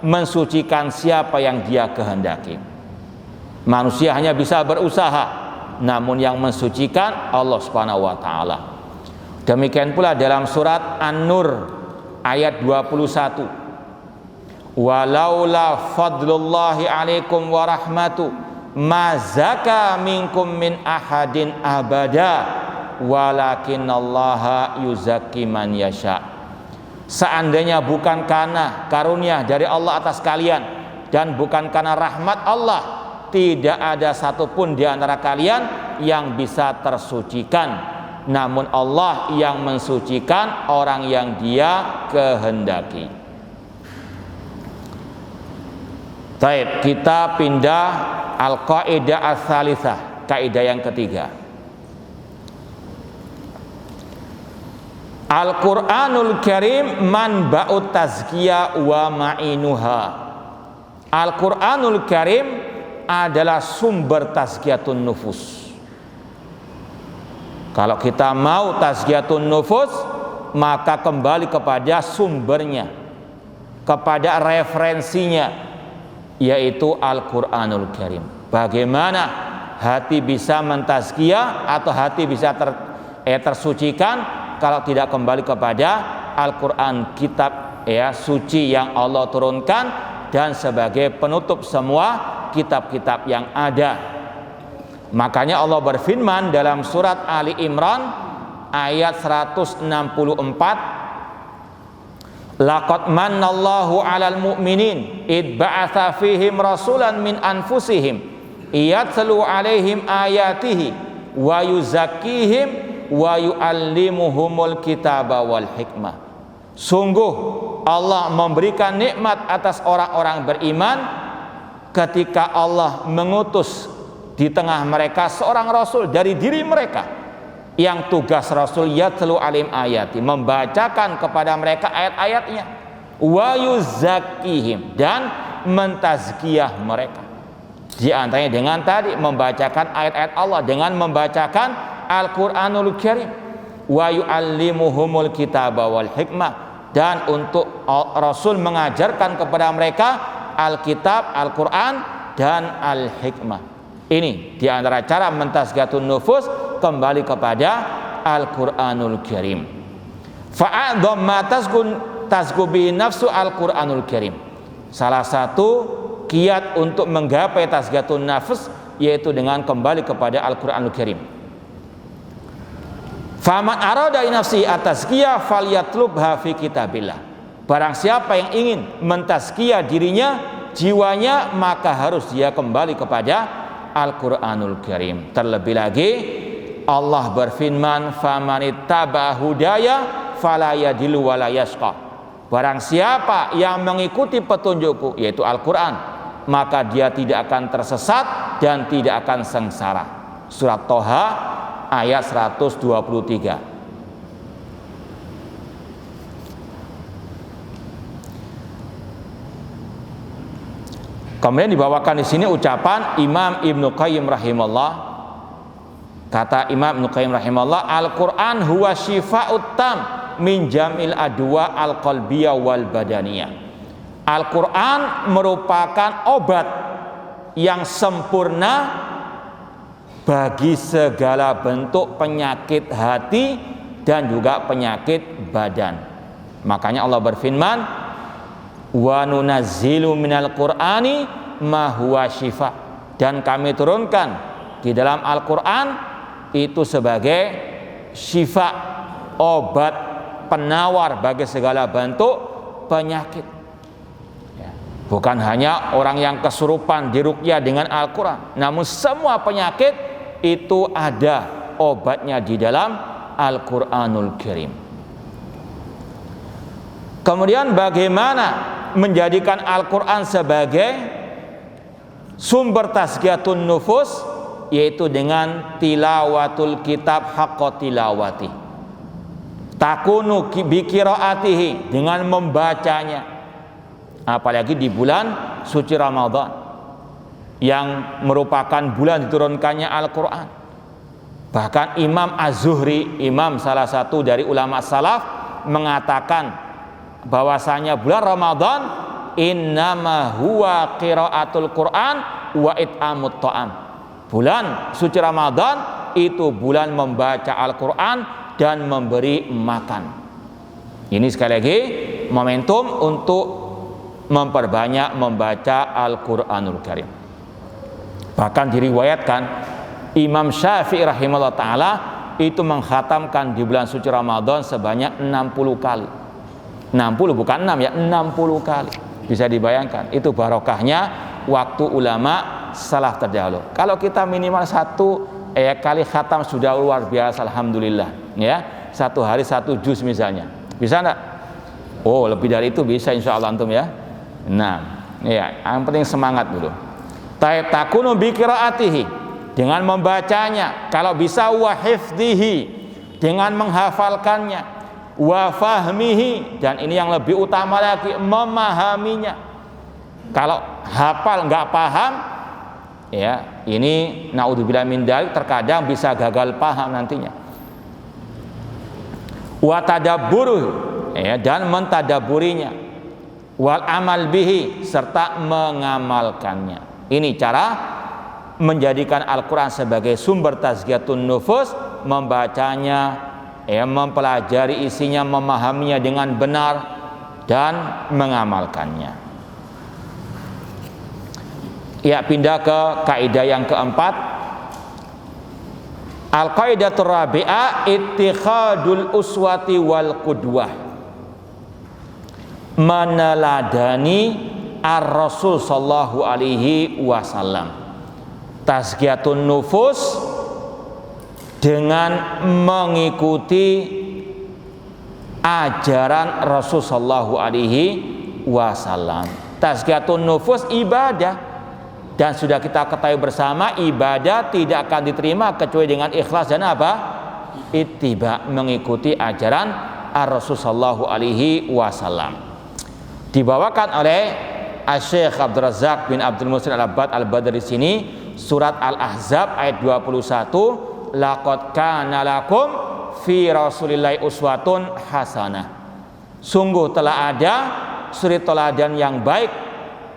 A: mensucikan siapa yang Dia kehendaki. Manusia hanya bisa berusaha, namun yang mensucikan Allah Subhanahu wa taala. Demikian pula dalam surat An-Nur ayat 21. Walaula fadlullahi alaikum wa rahmatu ma zaka minkum min ahadin abada walakinallaha yuzakki man yasha. Seandainya bukan karena karunia dari Allah atas kalian dan bukan karena rahmat Allah, tidak ada satupun di antara kalian yang bisa tersucikan, namun Allah yang mensucikan orang yang Dia kehendaki. Baik, kita pindah al-qaidah ats-tsalitsah, kaidah yang ketiga. Al-Qur'anul Karim manba'ut tazkiyah wa ma'inuha. Al-Qur'anul Karim adalah sumber tazkiyatun nufus. Kalau kita mau tazkiyatun nufus, maka kembali kepada sumbernya, kepada referensinya, yaitu Al-Qur'anul Karim. Bagaimana hati bisa mentazkiyah atau hati bisa tersucikan kalau tidak kembali kepada Al-Qur'an, kitab suci yang Allah turunkan dan sebagai penutup semua kitab-kitab yang ada. Makanya Allah berfirman dalam surat Ali Imran ayat 164, Laqad mannallahu 'alal mu'minin id ba'atsa fihim rasulan min anfusihim yatlu 'alaihim ayatihi wa yuzakkihim wa yu'allimuhumul kitaba wal hikmah. Sungguh Allah memberikan nikmat atas orang-orang beriman ketika Allah mengutus di tengah mereka seorang rasul dari diri mereka, yang tugas rasul yatlu alim ayati, membacakan kepada mereka ayat-ayatnya, wa yuzakkihim, dan mentazkiyah mereka. Di antaranya dengan tadi membacakan ayat-ayat Allah, dengan membacakan Al-Qur'anul Karim, wa yu'allimuhumul kitaba wal hikmah, dan untuk rasul mengajarkan kepada mereka Alkitab, Al-Qur'an, dan Al-Hikmah. Ini di antara cara mentazkiyatun nufus, kembali kepada Al-Qur'anul Karim. Fa'adham ma tazku bi nafsu Al-Qur'anul Karim. Salah satu kiat untuk menggapai tazkiyatun nafs yaitu dengan kembali kepada Al-Qur'anul Karim. Faman arada nafsi at-tazkiyah falyatlubha fi kitabillah. Barang siapa yang ingin mentazkiyah dirinya, jiwanya, maka harus dia kembali kepada Al-Qur'anul Karim. Terlebih lagi Allah berfirman, famanittaba hudaya fala yadillu wala yashqa. Barang siapa yang mengikuti petunjukku, yaitu Al-Qur'an, maka dia tidak akan tersesat dan tidak akan sengsara. Surat Toha ayat 123. Kemudian dibawakan di sini ucapan Imam Ibnu Qayyim rahimahullah. Kata Imam Ibnu Qayyim rahimahullah, Al-Qur'an huwa syifa'ut tam min jam'il adwa al-qalbiyah wal badaniyah. Al-Qur'an merupakan obat yang sempurna bagi segala bentuk penyakit hati dan juga penyakit badan. Makanya Allah berfirman, wa nunazzilu minal qur'ani ma huwa syifa, dan kami turunkan di dalam Al-Qur'an itu sebagai syifa, obat penawar bagi segala bentuk penyakit. Bukan hanya orang yang kesurupan diruqyah dengan Al-Qur'an, namun semua penyakit itu ada obatnya di dalam Al-Qur'anul Karim. Kemudian bagaimana menjadikan Al-Qur'an sebagai sumber tazkiyatun nufus, yaitu dengan tilawatul kitab haqqa tilawati, takunu bi qiraatihi, dengan membacanya, apalagi di bulan suci Ramadan yang merupakan bulan diturunkannya Al-Qur'an. Bahkan Imam Az-Zuhri, imam salah satu dari ulama salaf, mengatakan bahwasanya bulan Ramadan innama huwa qiraatul Qur'an wa it'amut ta'am. Bulan suci Ramadan itu bulan membaca Al-Qur'an dan memberi makan. Ini sekali lagi momentum untuk memperbanyak membaca Al-Qur'anul Karim. Bahkan diriwayatkan Imam Syafi'i rahimahullah ta'ala itu mengkhatamkan di bulan suci Ramadan sebanyak 60 kali. 60 bukan 6 ya, 60 kali. Bisa dibayangkan itu barokahnya waktu ulama salaf terdahulu. Kalau kita minimal satu kali khatam sudah luar biasa, alhamdulillah ya. Satu hari satu juz misalnya. Bisa enggak? Oh, lebih dari itu bisa insyaallah antum ya. Nah, ya, yang penting semangat dulu. Takunu bi qiraatihi, dengan membacanya, kalau bisa wa hifdhihi, dengan menghafalkannya, wa fahmihi, dan ini yang lebih utama lagi, memahaminya. Kalau hafal nggak paham, ya ini naudzubillah min dzalik, terkadang bisa gagal paham nantinya. Wa tadabburu, ya, dan mentadaburinya, wal amal bihi, serta mengamalkannya. Ini cara menjadikan Al-Qur'an sebagai sumber tazkiyatun nufus, membacanya, mempelajari isinya, memahaminya dengan benar dan mengamalkannya. Ya, pindah ke kaidah yang keempat. Al-qaidatur rabi'ah ittikhadul uswati wal qudwah. meneladani ar-Rasul sallallahu alaihi wasallam. Tazkiyatun nufus dengan mengikuti ajaran Rasul sallallahu alaihi wasallam. Tazkiyatun nufus ibadah, dan sudah kita ketahui bersama ibadah tidak akan diterima kecuali dengan ikhlas dan apa? Ittiba, mengikuti ajaran ar-Rasul sallallahu alaihi wasallam. Dibawakan oleh Asy-Syaikh Abdul Razzaq bin Abdul Muhsin Al-Abbad Al-Badri sini, surat Al-Ahzab ayat 21, laqad kana lakum fi rasulillahi uswatun hasanah. Sungguh telah ada suri teladan yang baik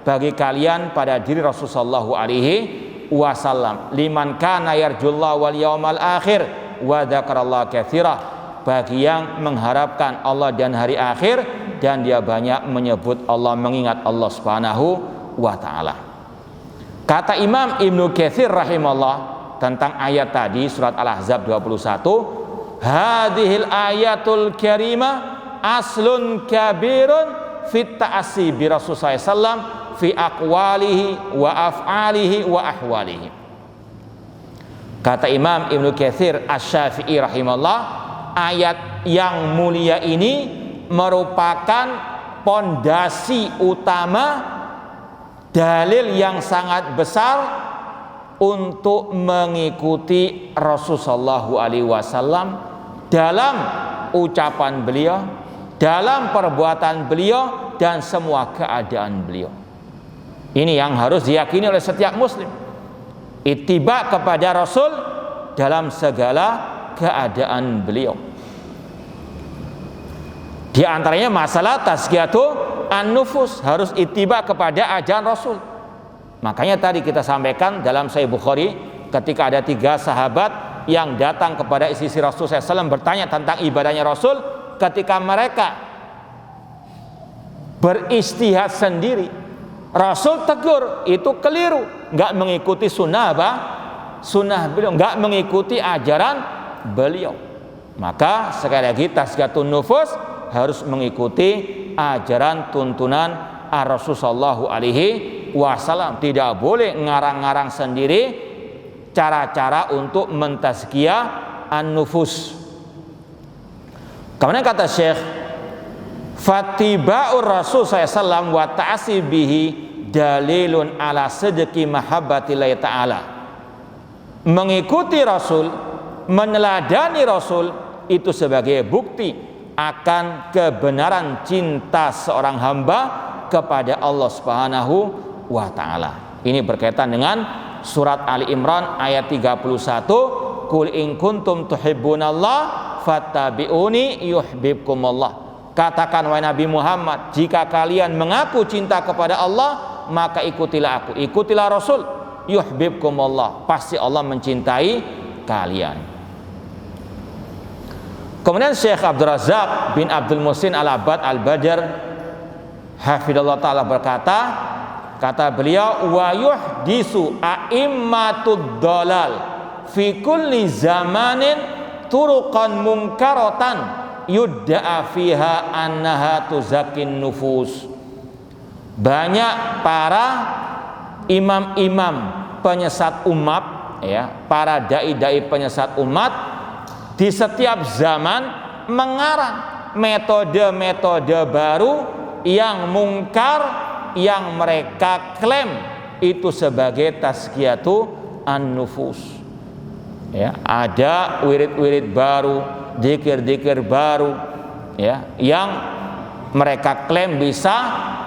A: bagi kalian pada diri Rasul sallallahu alaihi wasallam. Liman kana yarjullaha wal yaumal akhir wa dzakarallaha katsira, bagi yang mengharapkan Allah dan hari akhir dan dia banyak menyebut Allah, mengingat Allah Subhanahu wa taala. Kata Imam Ibnu Katsir rahimahullah tentang ayat tadi surat Al-Ahzab 21, hadhil ayatul karimah aslun kabirun fit ta'assi bi Rasulullah sallallahu fi aqwalihi wa af'alihi wa ahwalihi. Kata Imam Ibnu Katsir Asy-Syafi'i rahimahullah, ayat yang mulia ini merupakan pondasi utama, dalil yang sangat besar untuk mengikuti Rasulullah SAW dalam ucapan beliau, dalam perbuatan beliau, dan semua keadaan beliau. Ini yang harus diyakini oleh setiap muslim, ittiba kepada Rasul dalam segala keadaan beliau. Di antaranya masalah tazkiyatu an-nufus, harus ittiba kepada ajaran Rasul. Makanya tadi kita sampaikan dalam Sahih Bukhari, ketika ada 3 sahabat yang datang kepada istri Rasul SAW bertanya tentang ibadahnya Rasul, ketika mereka beristihad sendiri, Rasul tegur, itu keliru, nggak mengikuti sunnah apa? Sunnah beliau, nggak mengikuti ajaran beliau. Maka sekali lagi tazkiyatun nufus harus mengikuti ajaran tuntunan Rasul sallallahu alaihi wasallam. Tidak boleh ngarang-ngarang sendiri cara-cara untuk mentazkiyah an-nufus. Kemudian kata Syekh, fattiba'ur Rasul sallallahu wa ta'assi bihi dalilun ala sidqi mahabbatillahi ta'ala. Mengikuti Rasul, meneladani Rasul itu sebagai bukti akan kebenaran cinta seorang hamba kepada Allah Subhanahu wa taala. Ini berkaitan dengan surat Ali Imran ayat 31, qul in kuntum tuhibbunallah fattabi'uni yuhibbukumullah. Katakan wahai Nabi Muhammad, jika kalian mengaku cinta kepada Allah, maka ikutilah aku, ikutilah Rasul, yuhibbukumullah, pasti Allah mencintai kalian. Kemudian Syekh Abdul Razzaq bin Abdul Muhsin Al-Abbad Al-Badr hafidhallahu ta'ala berkata, kata beliau, wa yuhdisu a'immatud dhalal fi kulli zamanin turuqan munkaratan yudda'a fiha annaha tuzakkin nufus. Banyak para imam-imam penyesat umat, ya, para dai-dai penyesat umat di setiap zaman mengarang metode-metode baru yang mungkar, yang mereka klaim itu sebagai tazkiyatu an-nufus. Ya, ada wirid-wirid baru, zikir-zikir baru, ya, yang mereka klaim bisa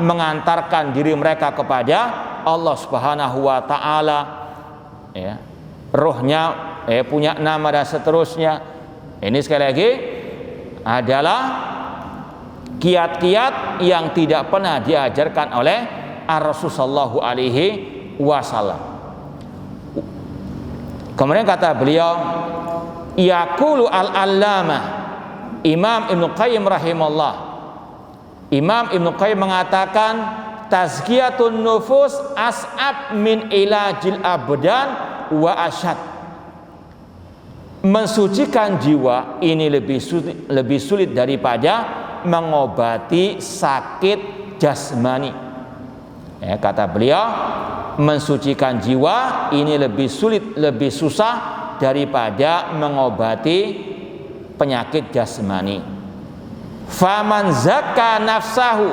A: mengantarkan diri mereka kepada Allah Subhanahu wa taala. Ya, rohnya punya nama dan seterusnya. Ini sekali lagi adalah kiat-kiat yang tidak pernah diajarkan oleh Rasul sallallahu alaihi wasallam. Kemudian kata beliau, yaqulu al-allamah Imam Ibnu Qayyim rahimahullah. Imam Ibnu Qayyim mengatakan, tazkiyatun nufus as'ab min ilajil abdan wa asyad. Mensucikan jiwa ini lebih sulit daripada mengobati sakit jasmani. Ya, kata beliau, mensucikan jiwa ini lebih sulit, lebih susah daripada mengobati penyakit jasmani. Faman zakka nafsahu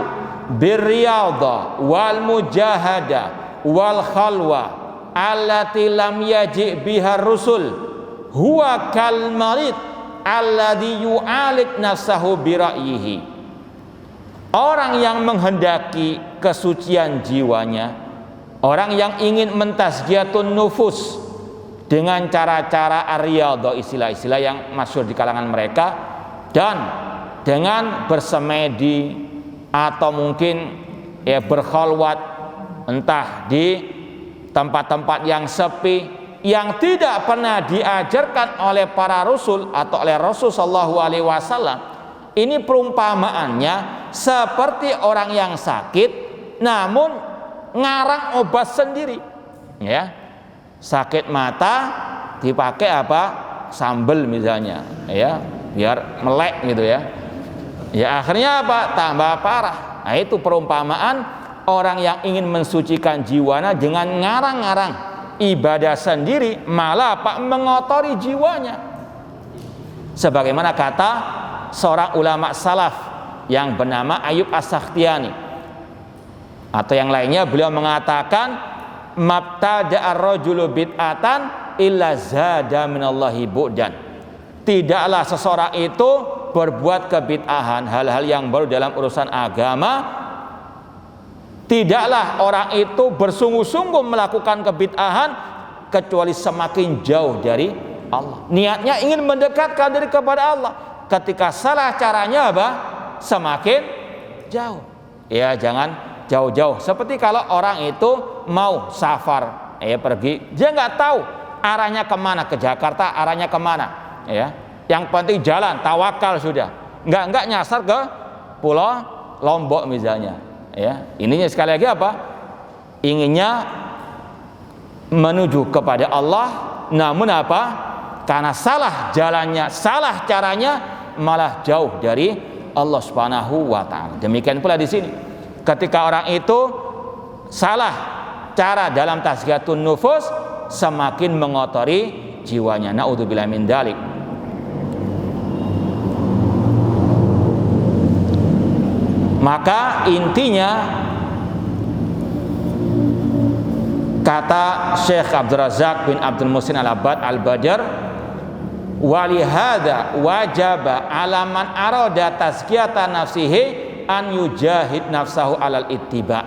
A: birriyadha wal mujahada wal khalwa allati lam yaji biha rusul huwa kal marid alladhi yu'alid nafsahu bira'yihi. Orang yang menghendaki kesucian jiwanya, orang yang ingin mentazkiyatun nufus dengan cara-cara ar-riyadhah, istilah-istilah yang masyhur di kalangan mereka, dan dengan bersemedi atau mungkin ya berkhalwat entah di tempat-tempat yang sepi yang tidak pernah diajarkan oleh para rasul atau oleh Rasul sallallahu alaihi wasallam. Ini perumpamaannya seperti orang yang sakit namun ngarang obat sendiri. Ya. Sakit mata dipakai apa? Sambel misalnya, ya, biar melek gitu ya. Ya akhirnya apa? Tambah parah. Nah, itu perumpamaan orang yang ingin mensucikan jiwanya dengan ngarang-ngarang ibadah sendiri, malah apa? Mengotori jiwanya. Sebagaimana kata seorang ulama salaf yang bernama Ayub As-Sakhtiyani atau yang lainnya, beliau mengatakan mabtada'a ar-rajulu bid'atan illa zada minallahi bu'dan. Tidaklah seseorang itu berbuat kebid'ahan, hal-hal yang baru dalam urusan agama, tidaklah orang itu bersungguh-sungguh melakukan kebid'ahan kecuali semakin jauh dari Allah. Niatnya ingin mendekatkan diri kepada Allah. Ketika salah caranya apa? Semakin jauh. Ya jangan jauh-jauh. Seperti kalau orang itu mau safar, pergi, dia nggak tahu arahnya kemana, ke Jakarta arahnya kemana, ya. Yang penting jalan, tawakal sudah. Nggak nyasar ke Pulau Lombok misalnya, ya. Ininya sekali lagi apa? Inginnya menuju kepada Allah, namun apa? Karena salah jalannya, salah caranya, malah jauh dari Allah Subhanahu wa taala. Demikian pula di sini. Ketika orang itu salah cara dalam tazkiyatun nufus, semakin mengotori jiwanya. Naudzubillahi min dzalik. Maka intinya kata Syekh Abdul Razak bin Abdul Muhsin Al-Abbad Al-Badr, walihada wajaba alaman arada tazkiyata nafsihi an yujahid nafsahu alal ittiba.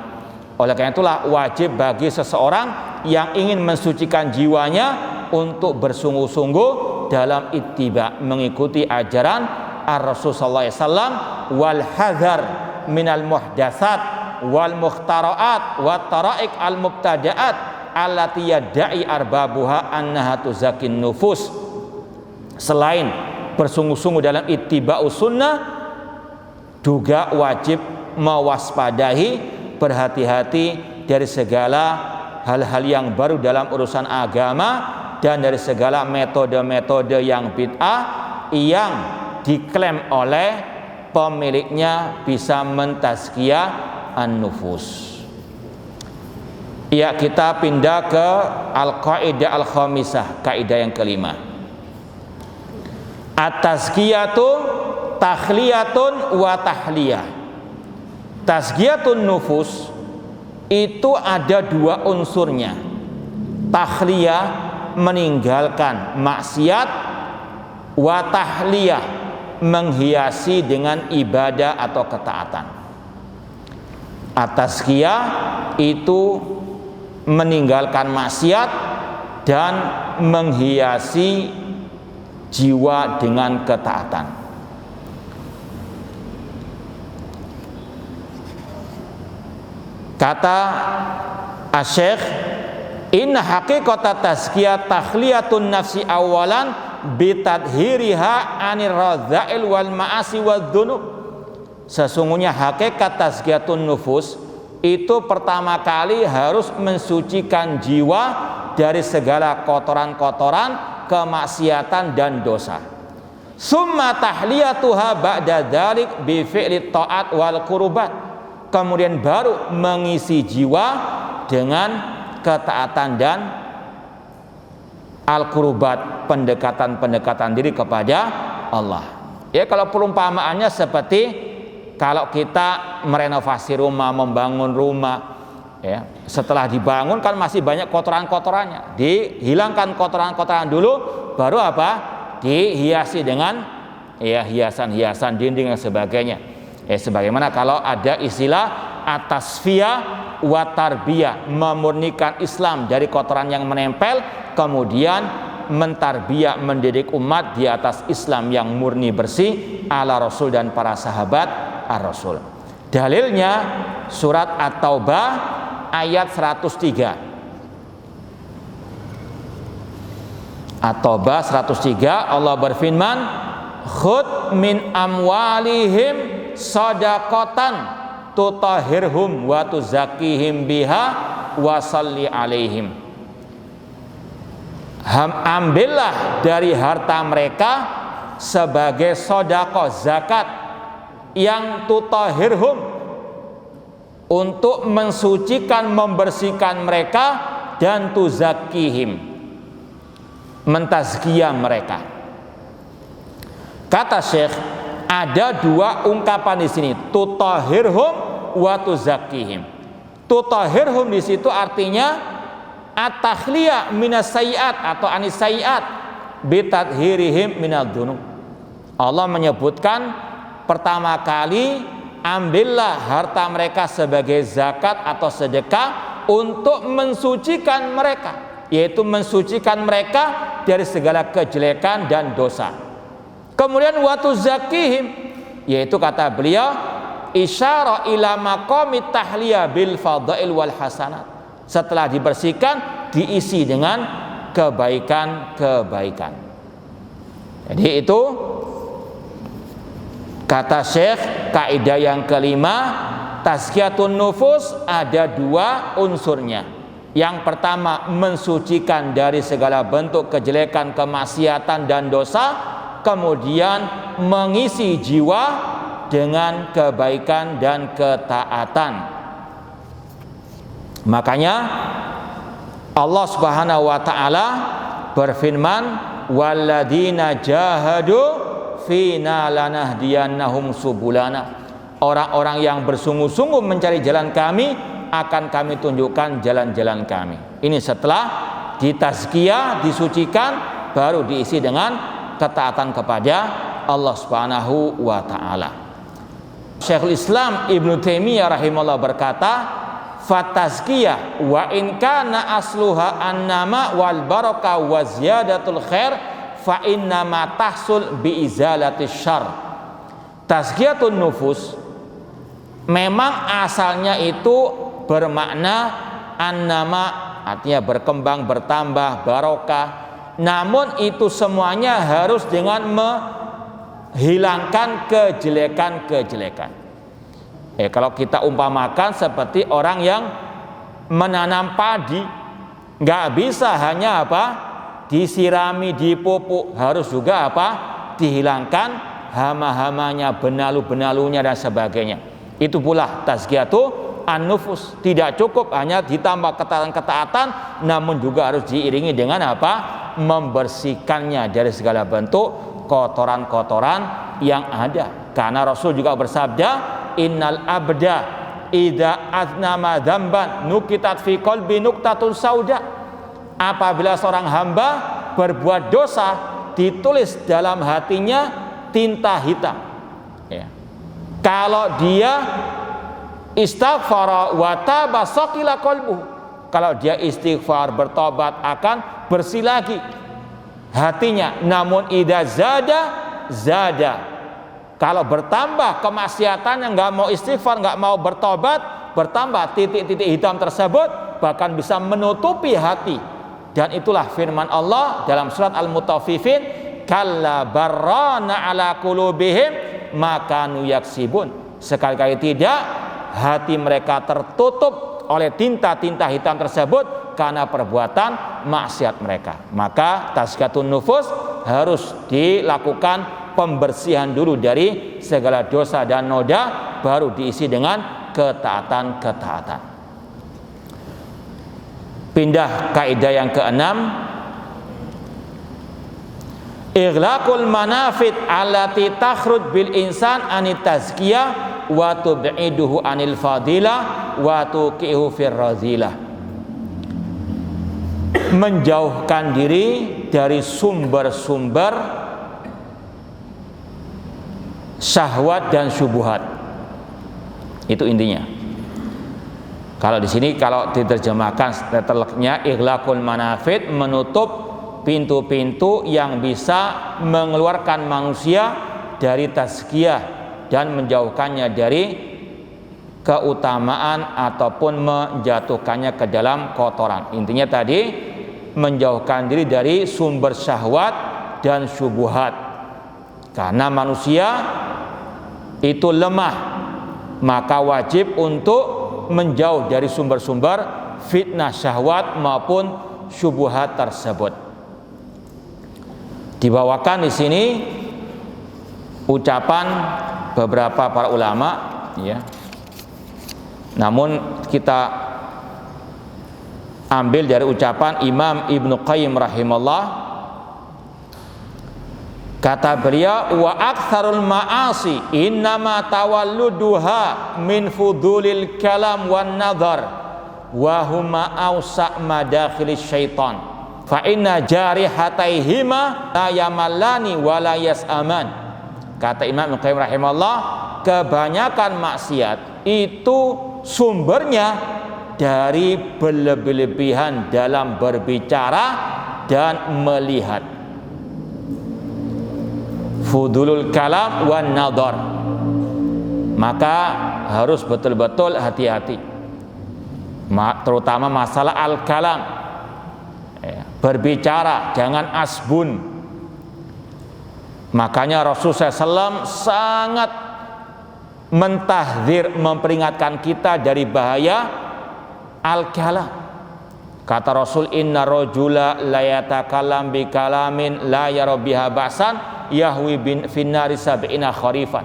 A: Oleh karena itulah wajib bagi seseorang yang ingin mensucikan jiwanya untuk bersungguh-sungguh dalam ittiba, mengikuti ajaran ar-Rasul sallallahu alaihi wasallam, wal hadzar minal muhdatsat wal mukhtara'at wat taraik al mubtada'at allati yad'i arbabuha annaha tuzakin nufus. Selain bersungguh-sungguh dalam ittiba'us sunnah, juga wajib mewaspadai, berhati-hati dari segala hal-hal yang baru dalam urusan agama dan dari segala metode-metode yang bid'ah yang diklaim oleh pemiliknya bisa mentazkiyah an-nufus. Ya, kita pindah ke al-qaidah al-khamisah, kaidah yang kelima. At-tazkiyatu takhliyatun wa tahliyah. Tazkiyatun nufus itu ada dua unsurnya. Takhliyah, meninggalkan maksiat, wa tahliyah, menghiasi dengan ibadah atau ketaatan. At-tazkiyah itu meninggalkan maksiat dan menghiasi jiwa dengan ketaatan. Kata Asy-Syaikh, inna haqiqata tazkiyah takhliyatun nafsi awalan bitadhiriha anir radha'il wal ma'asi wad dzunub. Sesungguhnya hakikat tazkiyatun nufus itu pertama kali harus mensucikan jiwa dari segala kotoran-kotoran, kemaksiatan dan dosa. Summa tahliyatuha ba'da dzalik bi fi'li ta'at wal qurbat. Kemudian baru mengisi jiwa dengan ketaatan dan al-qurbat, pendekatan-pendekatan diri kepada Allah. Ya, kalau perumpamaannya seperti kalau kita merenovasi rumah, membangun rumah, ya, setelah dibangun kan masih banyak kotoran-kotorannya. Dihilangkan kotoran-kotoran dulu, baru apa? Dihiasi dengan ya hiasan-hiasan dinding dan sebagainya. Sebagaimana kalau ada istilah atasfiyah wa tarbiyah, memurnikan Islam dari kotoran yang menempel, kemudian mentarbiyah, mendidik umat di atas Islam yang murni bersih ala Rasul dan para sahabat ar-Rasul. Dalilnya surat At-Taubah ayat 103. At-Taubah 103, Allah berfirman, khud min amwalihim shadaqatan tutahhirhum wa tuzakkihim biha wa shalli alaihim. Ambillah dari harta mereka sebagai sedekah zakat yang tutahhirhum, untuk mensucikan, membersihkan mereka, dan tuzakkihim, mentazkiyah mereka. Kata Syekh, ada dua ungkapan di sini, tutahhirhum wa tuzakkihim. Tutahhirhum di situ artinya at-takhliyah minas sayyiat atau anis sayyiat bitadhirihim minal dzunub. Allah menyebutkan pertama kali, ambillah harta mereka sebagai zakat atau sedekah untuk mensucikan mereka, yaitu mensucikan mereka dari segala kejelekan dan dosa. Kemudian wa tuzakkihim, yaitu kata beliau isyara ila maqamit tahliyah bil fadail wal hasanat. Setelah dibersihkan, diisi dengan kebaikan-kebaikan. Jadi itu kata Syekh, kaidah yang kelima, tazkiyatun nufus ada dua unsurnya. Yang pertama, mensucikan dari segala bentuk kejelekan, kemaksiatan dan dosa. Kemudian mengisi jiwa dengan kebaikan dan ketaatan. Makanya Allah Subhanahu wa taala berfirman, walladzina jahadu fina lanahdiyannahum subulana. Orang-orang yang bersungguh-sungguh mencari jalan kami, akan kami tunjukkan jalan-jalan kami. Ini setelah ditazkiyah, disucikan, baru diisi dengan ketaatan kepada Allah Subhanahu wa taala. Syekhul Islam Ibnu Taimiyah rahimahullah berkata, fatazkiyah wa in kana asluha annama wal barakah wa ziyadatul khair fa inna ma tahsul bi izalatis syarr. Tazkiyatun nufus memang asalnya itu bermakna annama, artinya berkembang, bertambah, barokah. Namun itu semuanya harus dengan menghilangkan kejelekan-kejelekan. Kalau kita umpamakan seperti orang yang menanam padi, nggak bisa hanya apa disirami, dipupuk, harus juga apa dihilangkan hama-hamanya, benalu-benalunya dan sebagainya. Itu pula tazkiyatu an-nufus, tidak cukup hanya ditambah ketaatan, namun juga harus diiringi dengan apa membersihkannya dari segala bentuk kotoran-kotoran yang ada. Karena Rasul juga bersabda, innal abda idza aznama dzamban nukitat fi qalbi nuktatun sauda. Apabila seorang hamba berbuat dosa, ditulis dalam hatinya tinta hitam. Kalau dia istighfar wa taba saqila qalbuhu, kalau dia istighfar, bertobat, akan bersih lagi hatinya. Namun idza zada, kalau bertambah kemaksiatan yang nggak mau istighfar, nggak mau bertobat, bertambah titik-titik hitam tersebut, bahkan bisa menutupi hati. Dan itulah firman Allah dalam surat Al-Mutaffifin, kalla barrana ala qulubihim makanu yaksibun. Sekali-kali tidak, hati mereka tertutup oleh tinta-tinta hitam tersebut karena perbuatan maksiat mereka. Maka tazkiyatun nufus harus dilakukan pembersihan dulu dari segala dosa dan noda, baru diisi dengan ketaatan-ketaatan. Pindah kaidah yang keenam, ighlaqul manafid allati takhruj bil insan anit tazkiyah wa tub'iduhu anil fadilah wa tuqihu fir razilah. Menjauhkan diri dari sumber-sumber syahwat dan syubhat. Itu intinya. Kalau di sini kalau diterjemahkan letternya ighlaqul manafid, menutup pintu-pintu yang bisa mengeluarkan manusia dari tazkiyah dan menjauhkannya dari keutamaan ataupun menjatuhkannya ke dalam kotoran. Intinya tadi menjauhkan diri dari sumber syahwat dan syubhat. Karena manusia itu lemah, maka wajib untuk menjauh dari sumber-sumber fitnah syahwat maupun syubhat tersebut. Dibawakan di sini ucapan beberapa para ulama, ya. Namun kita ambil dari ucapan Imam Ibnu Qayyim rahimahullah. Kata beliau, wa aktsarul ma'asi innama tawalluduha min fudulil kalam wan nadhar wa huma awsa' madakhilis syaitan fa inna jarihataihima la yamallani wa la yas'aman. Kata Imam Ibnu Qayyim rahimahullah, kebanyakan maksiat itu sumbernya dari berlebih-lebihan dalam berbicara dan melihat. Fudulul kalam wan nadhar, maka harus betul-betul hati-hati, terutama masalah al-kalam, berbicara jangan asbun. Makanya Rasulullah SAW sangat mentahdzir, memperingatkan kita dari bahaya al-kalam. Kata Rasul, inna rajula la yatakallam bi kalamin la yara biha ba'san yahwi bin finnari sab'ina kharifan.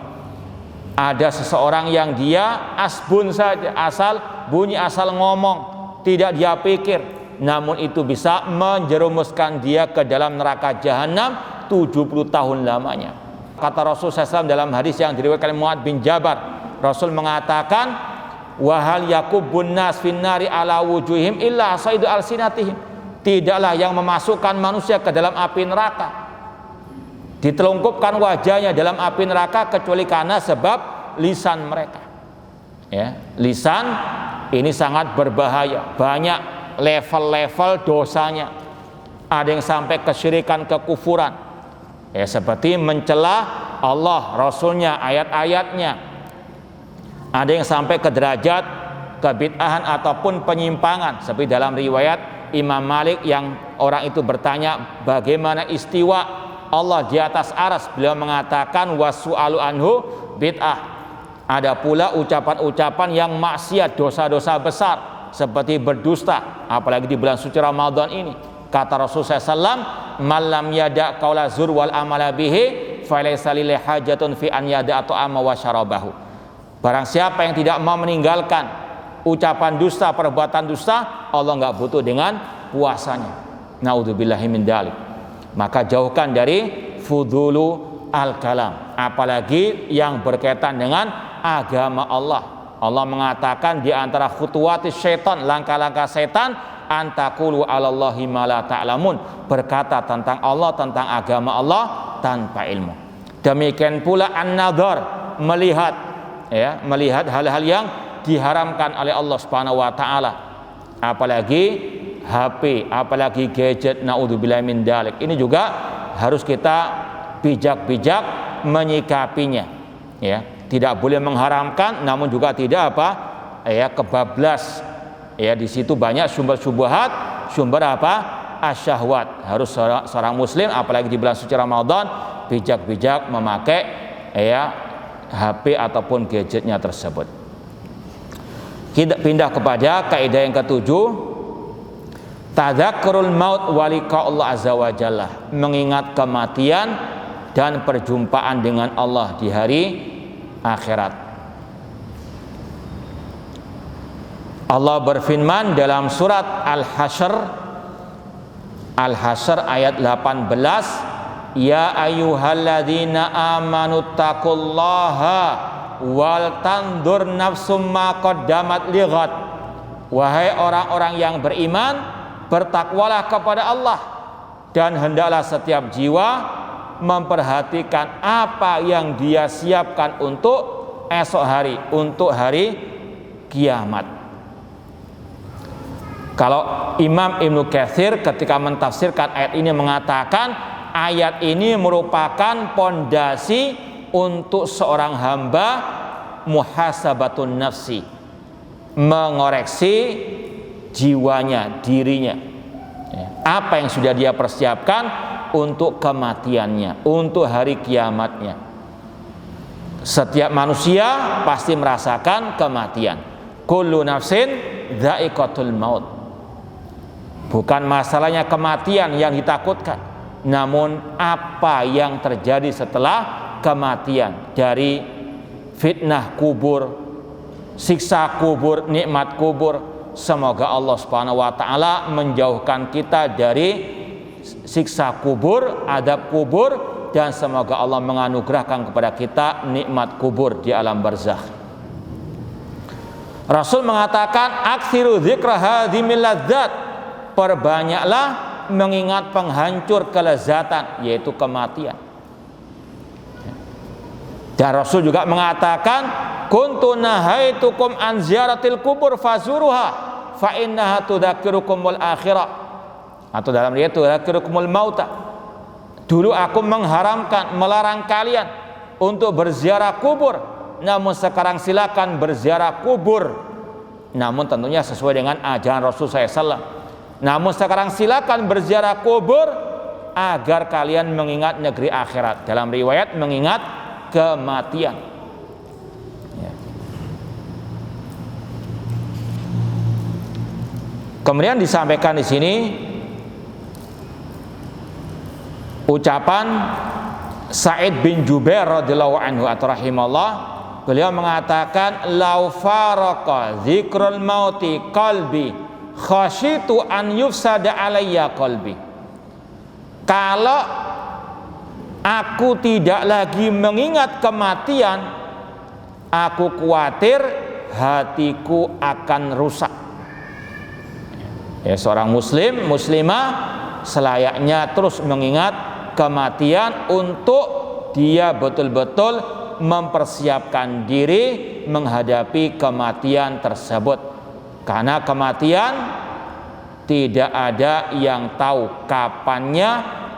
A: Ada seseorang yang dia asbun saja, asal bunyi, asal ngomong, tidak dia pikir, namun itu bisa menjerumuskan dia ke dalam neraka jahanam 70 tahun lamanya. Kata Rasul SAW dalam hadis yang diriwayatkan Mu'adz bin Jabal, Rasul mengatakan, wahal yakubun nas finnari ala wujuhim illa saidu alsinatihim. Tidaklah yang memasukkan manusia ke dalam api neraka, ditelungkupkan wajahnya dalam api neraka, kecuali karena sebab lisan mereka. Ya, lisan ini sangat berbahaya, banyak level-level dosanya. Ada yang sampai kesyirikan, kekufuran, ya, seperti mencela Allah, Rasulnya, ayat-ayatnya. Ada yang sampai ke derajat kebid'ahan ataupun penyimpangan, seperti dalam riwayat Imam Malik yang orang itu bertanya bagaimana istiwa Allah di atas arsy, beliau mengatakan wasu'alu anhu bid'ah. Ada pula ucapan-ucapan yang maksiat, dosa-dosa besar seperti berdusta, apalagi di bulan suci Ramadan ini. Kata Rasulullah SAW, malam yada qaula zur wal amala bihi falaysa lillahi hajatun fi an yada ta'ama wa syarabahu. Barang siapa yang tidak mau meninggalkan ucapan dusta, perbuatan dusta, Allah nggak butuh dengan puasanya. Naudzubillahi min dzalik. Maka jauhkan dari fudulu al-kalam, apalagi yang berkaitan dengan agama Allah. Allah mengatakan di antara khutuwati syaitan, langkah-langkah setan, antakulu alallahi ma la ta'lamun, berkata tentang Allah, tentang agama Allah tanpa ilmu. Demikian pula an-nadhar, melihat, ya, melihat hal-hal yang diharamkan oleh Allah Subhanahu wa taala. Apalagi HP, apalagi gadget, naudzubillahi min dzalik. Ini juga harus kita bijak-bijak menyikapinya, ya. Tidak boleh mengharamkan, namun juga tidak apa? Ya, kebablas. Ya, di situ banyak sumber syubhat, sumber apa? Asyahwat. Harus seorang muslim apalagi di bulan suci Ramadan bijak-bijak memakai, ya, HP ataupun gadgetnya tersebut. Kita pindah kepada kaidah yang ketujuh, tadzakkurul maut wa liqa Allah azza wa jalla, mengingat kematian dan perjumpaan dengan Allah di hari akhirat. Allah berfirman dalam surat Al-Hasyr ayat 18, ya ayyuhalladzina amanu taqullaha wal tandur nafsum ma qaddamat lighad. Wahai orang-orang yang beriman, bertakwalah kepada Allah, dan hendaklah setiap jiwa memperhatikan apa yang dia siapkan untuk esok hari, untuk hari kiamat. Kalau Imam Ibnu Katsir ketika mentafsirkan ayat ini mengatakan, ayat ini merupakan pondasi untuk seorang hamba muhasabatun nafsi, mengoreksi jiwanya, dirinya, apa yang sudah dia persiapkan untuk kematiannya, untuk hari kiamatnya. Setiap manusia pasti merasakan kematian. Kullu nafsin dha'iqatul maut. Bukan masalahnya kematian yang ditakutkan, namun apa yang terjadi setelah kematian, dari fitnah kubur, siksa kubur, nikmat kubur. Semoga Allah Subhanahu wa taala menjauhkan kita dari siksa kubur, adab kubur, dan semoga Allah menganugerahkan kepada kita nikmat kubur di alam barzakh. Rasul mengatakan, aksiru dzikra hadhimil ladzat, perbanyaklah mengingat penghancur kelezatan, yaitu kematian. Dan Rasul juga mengatakan, kuntu nahaitukum an ziyaratil kubur fazuruha fa innaha tudzakirukumul akhirah, atau dalam riwayat tudzakirukumul mauta. Dulu aku mengharamkan, melarang kalian untuk berziarah kubur, namun sekarang silakan berziarah kubur, namun tentunya sesuai dengan ajaran Rasul SAW. Namun sekarang silakan berziarah kubur agar kalian mengingat negeri akhirat. Dalam riwayat mengingat kematian. Kemudian disampaikan di sini ucapan Sa'id bin Jubair radhiyallahu anhu atau rahimahullah. Beliau mengatakan, lau faraqa dzikrul mauti qalbi khasyitu an yufsada alayya qalbi. Kalau aku tidak lagi mengingat kematian, aku khawatir hatiku akan rusak. Ya, seorang muslim, muslimah selayaknya terus mengingat kematian untuk dia betul-betul mempersiapkan diri menghadapi kematian tersebut. Karena kematian tidak ada yang tahu kapannya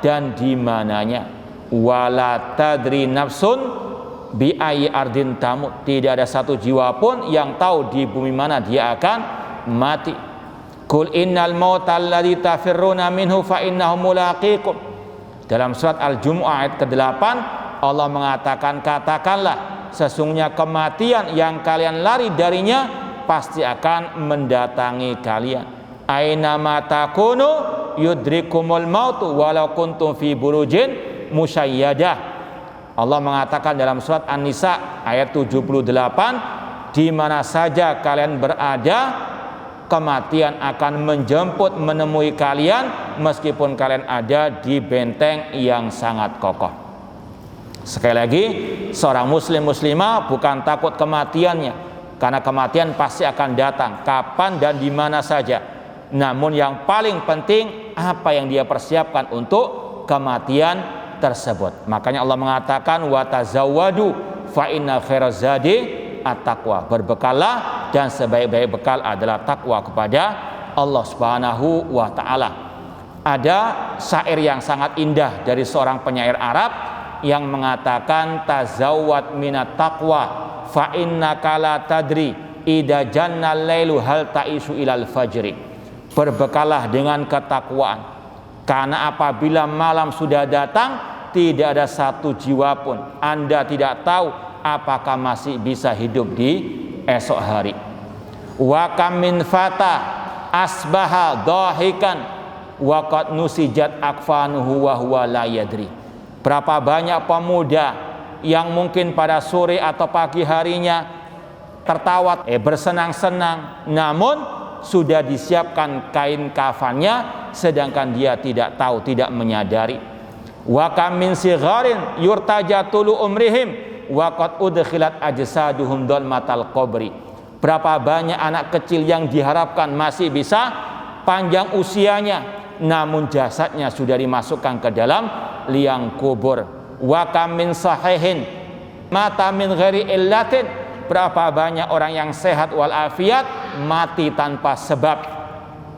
A: dan di mananya. Wala tadri nafsun bi ayyi ardin tamut. Tidak ada satu jiwa pun yang tahu di bumi mana dia akan mati. Qul innal mauta alladzi tafirruna minhu fa innahu mulaqikum. Dalam surat Al-Jumu'ah ayat ke-8 Allah mengatakan, katakanlah sesungguhnya kematian yang kalian lari darinya pasti akan mendatangi kalian. Aina ma takunu yudrikumul mautu walau kuntum fi burujin musyayyadah. Allah mengatakan dalam surat An-Nisa ayat 78, di mana saja kalian berada, kematian akan menjemput menemui kalian meskipun kalian ada di benteng yang sangat kokoh. Sekali lagi, seorang muslim muslimah bukan takut kematiannya, karena kematian pasti akan datang kapan dan di mana saja. Namun yang paling penting apa yang dia persiapkan untuk kematian tersebut. Makanya Allah mengatakan wa tazawwadu fa inna khairaz zadi at-taqwa. Berbekallah dan sebaik-baik bekal adalah takwa kepada Allah Subhanahu wa taala. Ada syair yang sangat indah dari seorang penyair Arab yang mengatakan tazawwad minat taqwa fa innaka la tadri idza janna lailu hal ta'isu ilal fajri. Berbekalah dengan ketakwaan, karena apabila malam sudah datang tidak ada satu jiwa pun Anda tidak tahu apakah masih bisa hidup di esok hari. Wa kam min fata asbaha dhahikan wa qad nusijat akfanuhu wa huwa la yadri. Berapa banyak pemuda yang mungkin pada sore atau pagi harinya tertawa, bersenang-senang, namun sudah disiapkan kain kafannya, sedangkan dia tidak tahu, tidak menyadari. Wa kam min sigharin yurtajatulu umrihim wa qad udkhilat ajsaduhum dalmatal qabri. Berapa banyak anak kecil yang diharapkan masih bisa panjang usianya, namun jasadnya sudah dimasukkan ke dalam liang kubur. Wa kam min sahihin mata min ghairi illatin. Berapa banyak orang yang sehat walafiat mati tanpa sebab.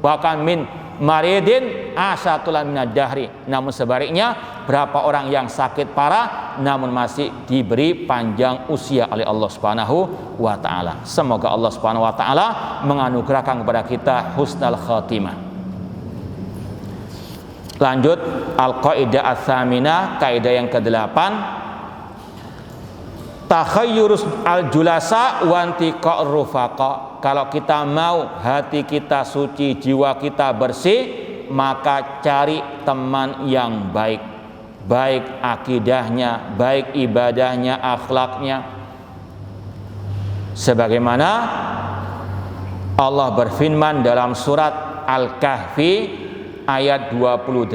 A: Bahkan min maridin asyatulan minad dahri. Namun sebaliknya, berapa orang yang sakit parah namun masih diberi panjang usia oleh Allah Subhanahu wa taala. Semoga Allah Subhanahu wa taala menganugerahkan kepada kita husnul khatimah. Lanjut, al-qaidah ats-tsaminah, kaidah yang ke-8. Takhayyurus al-julasa wa antiqa rufaqa. Kalau kita mau hati kita suci, jiwa kita bersih, maka cari teman yang baik. Baik akidahnya, baik ibadahnya, akhlaknya. Sebagaimana Allah berfirman dalam surat Al-Kahfi ayat 28,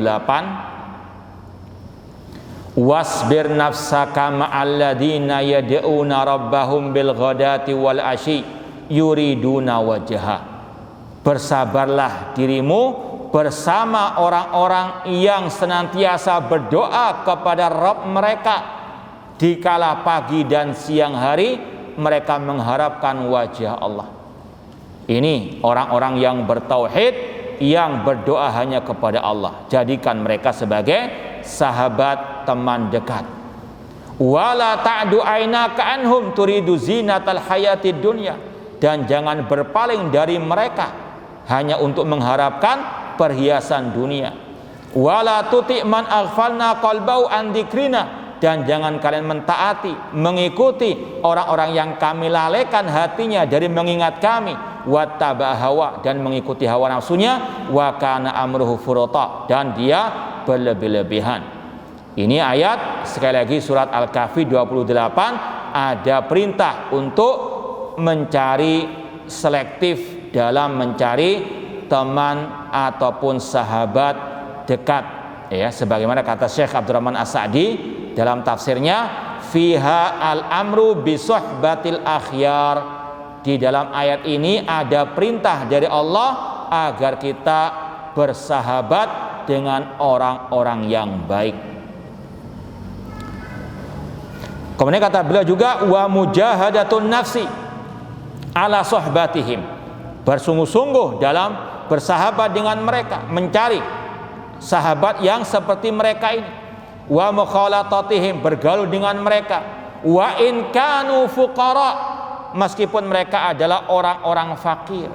A: wasbir nafsaka ma'alladina yad'una rabbahum bil ghadati wal asyi yuriduna wajha. Bersabarlah dirimu bersama orang-orang yang senantiasa berdoa kepada Rabb mereka di kala pagi dan siang hari, mereka mengharapkan wajah Allah. Ini orang-orang yang bertauhid, yang berdoa hanya kepada Allah. Jadikan mereka sebagai sahabat, teman dekat. Wala ta'du ainaka anhum turidu zinatal hayatid dunya. Dan jangan berpaling dari mereka hanya untuk mengharapkan perhiasan dunia. Wala tuti' man aghfalna qalbau an dzikrina. Dan jangan kalian mentaati, mengikuti orang-orang yang kami lalaikan hatinya dari mengingat kami. Wattaba hawa, dan mengikuti hawa nafsunya. Wa kana amruhu furata, dan dia berlebih-lebihan. Ini ayat, sekali lagi surat Al-Kahfi 28, ada perintah untuk mencari selektif dalam mencari teman ataupun sahabat dekat, ya, sebagaimana kata Syekh Abdurrahman As-Sa'di dalam tafsirnya, fiha al-amru bi suhbatil akhyar. Di dalam ayat ini ada perintah dari Allah agar kita bersahabat dengan orang-orang yang baik. Kemudian kata beliau juga, wa mujahadatun nafsi ala sohbatihim. Bersungguh-sungguh dalam bersahabat dengan mereka, mencari sahabat yang seperti mereka ini. Wa mukhalatatihim, bergaul dengan mereka. Wa in kanu fuqara, meskipun mereka adalah orang-orang fakir,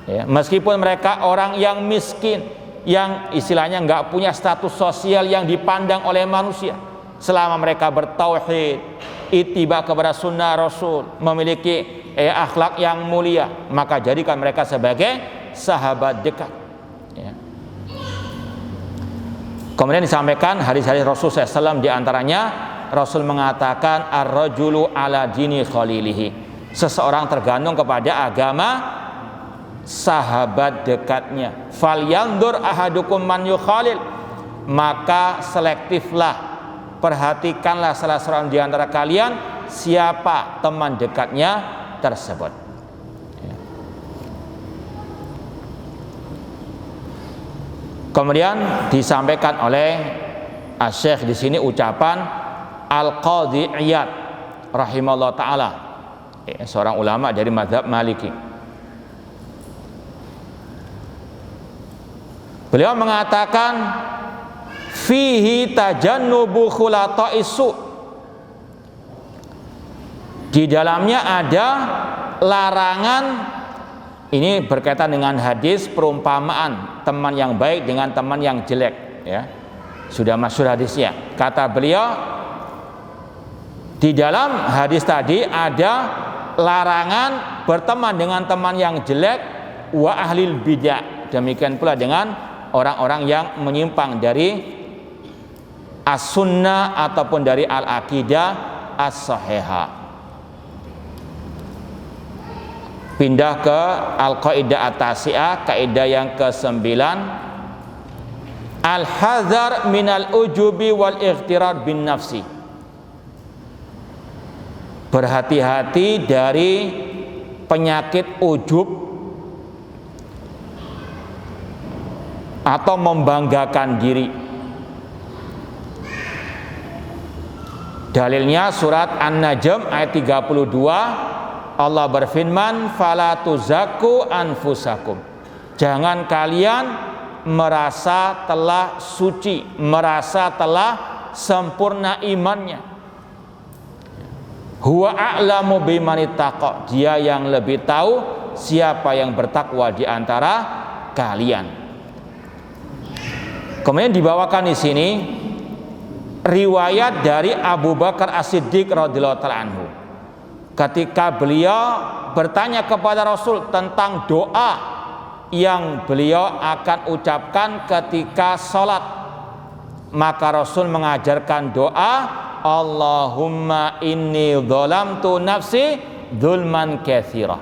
A: ya, meskipun mereka orang yang miskin, yang istilahnya nggak punya status sosial yang dipandang oleh manusia, selama mereka bertauhid, ittiba kepada sunnah Rasul, memiliki akhlak yang mulia, maka jadikan mereka sebagai sahabat dekat, ya. Kemudian disampaikan hadis-hadis Rasul SAW, diantaranya Rasul mengatakan ar-rajulu ala dini khalilihi, seseorang tergantung kepada agama sahabat dekatnya. Falyandur ahadukum man yukhalil, maka selektiflah, perhatikanlah salah seorang di antara kalian siapa teman dekatnya tersebut. Kemudian disampaikan oleh Asy-Syaikh di sini ucapan Al-Qadhi Iyad rahimahullah taala, seorang ulama dari mazhab Maliki. Beliau mengatakan fihi tajannubu khulata'i su'. Di dalamnya ada larangan, ini berkaitan dengan hadis perumpamaan teman yang baik dengan teman yang jelek, ya. Sudah masyhur hadisnya. Kata beliau, di dalam hadis tadi ada larangan berteman dengan teman yang jelek wa ahlil bidah. Demikian pula dengan orang-orang yang menyimpang dari as-sunnah ataupun dari al-aqidah as-sahihah. Pindah ke al-qaidah at-tasi'ah, kaidah yang ke-9. Al-hadzar minal ujubi wal ightirar bin nafsi. Berhati-hati dari penyakit ujub atau membanggakan diri. Dalilnya surat An-Najm ayat 32. Allah berfirman, "Fala tuzakku anfusakum." Jangan kalian merasa telah suci, merasa telah sempurna imannya. Huwa a'lamu bimanittaqa. Dia yang lebih tahu siapa yang bertakwa di antara kalian. Kemudian dibawakan di sini riwayat dari Abu Bakar As-Siddiq radhiyallahu ta'ala anhu. Ketika beliau bertanya kepada Rasul tentang doa yang beliau akan ucapkan ketika sholat, maka Rasul mengajarkan doa, Allahumma inni dzalamtu nafsi dzulman katsira.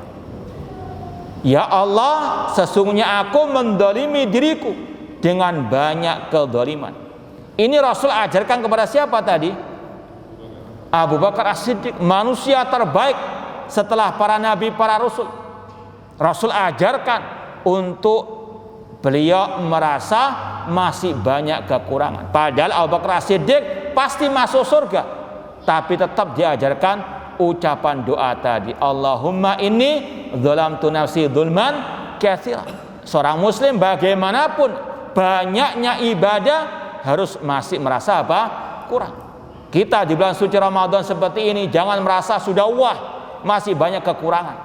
A: Ya Allah, sesungguhnya aku mendolimi diriku dengan banyak kezaliman. Ini Rasul ajarkan kepada siapa tadi? Abu Bakar As-Siddiq, manusia terbaik setelah para nabi, para rasul. Rasul ajarkan untuk beliau merasa masih banyak kekurangan. Padahal Abu Bakar As-Siddiq pasti masuk surga, tapi tetap diajarkan ucapan doa tadi, Allahumma inni dzalamtu nafsi dzulman katsira. Seorang muslim bagaimanapun banyaknya ibadah harus masih merasa apa? Kurang. Kita di bulan suci Ramadan seperti ini jangan merasa sudah wah, masih banyak kekurangan.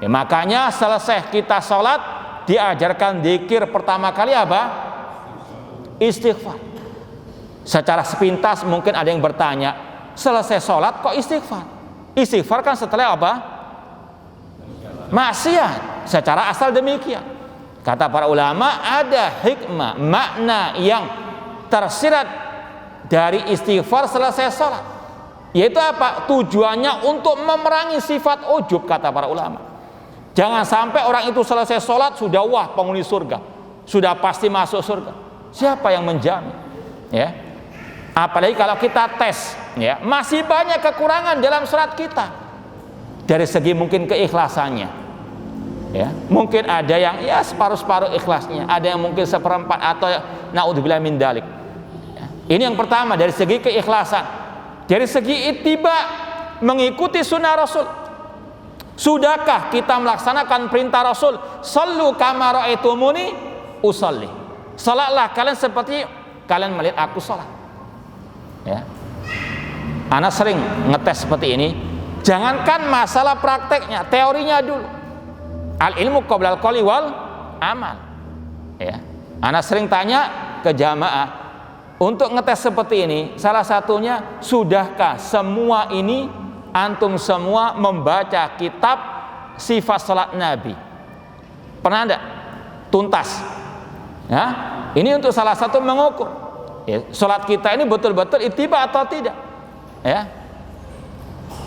A: Ya, makanya selesai kita sholat diajarkan zikir pertama kali apa? Istighfar. Secara sepintas mungkin ada yang bertanya, selesai sholat kok istighfar? Istighfar kan setelah apa? Maksiat. Secara asal demikian. Kata para ulama ada hikmah, makna yang tersirat dari istighfar selesai sholat, yaitu apa? Tujuannya untuk memerangi sifat ujub, kata para ulama. Jangan sampai orang itu selesai sholat sudah wah penghuni surga, sudah pasti masuk surga. Siapa yang menjamin? Ya, apalagi kalau kita tes, ya masih banyak kekurangan dalam sholat kita. Dari segi mungkin keikhlasannya, ya mungkin ada yang ya separuh-separuh ikhlasnya, ada yang mungkin seperempat atau naudzubillah min dalik. Ini yang pertama dari segi keikhlasan. Dari segi ittiba, mengikuti sunnah Rasul. Sudahkah kita melaksanakan perintah Rasul? Sallu kama ra'aitumuni usalli. Salatlah kalian seperti kalian melihat aku salat. Ya. Ana sering ngetes seperti ini. Jangankan masalah prakteknya, teorinya dulu. Al ilmu qabla al qawli wal amal. Ya. Ana sering tanya ke jamaah, untuk ngetes seperti ini, salah satunya, sudahkah semua ini antum semua membaca kitab sifat salat Nabi? Pernah enggak? Tuntas. Ya, ini untuk salah satu mengukur. Ya, salat kita ini betul-betul ittiba atau tidak? Ya.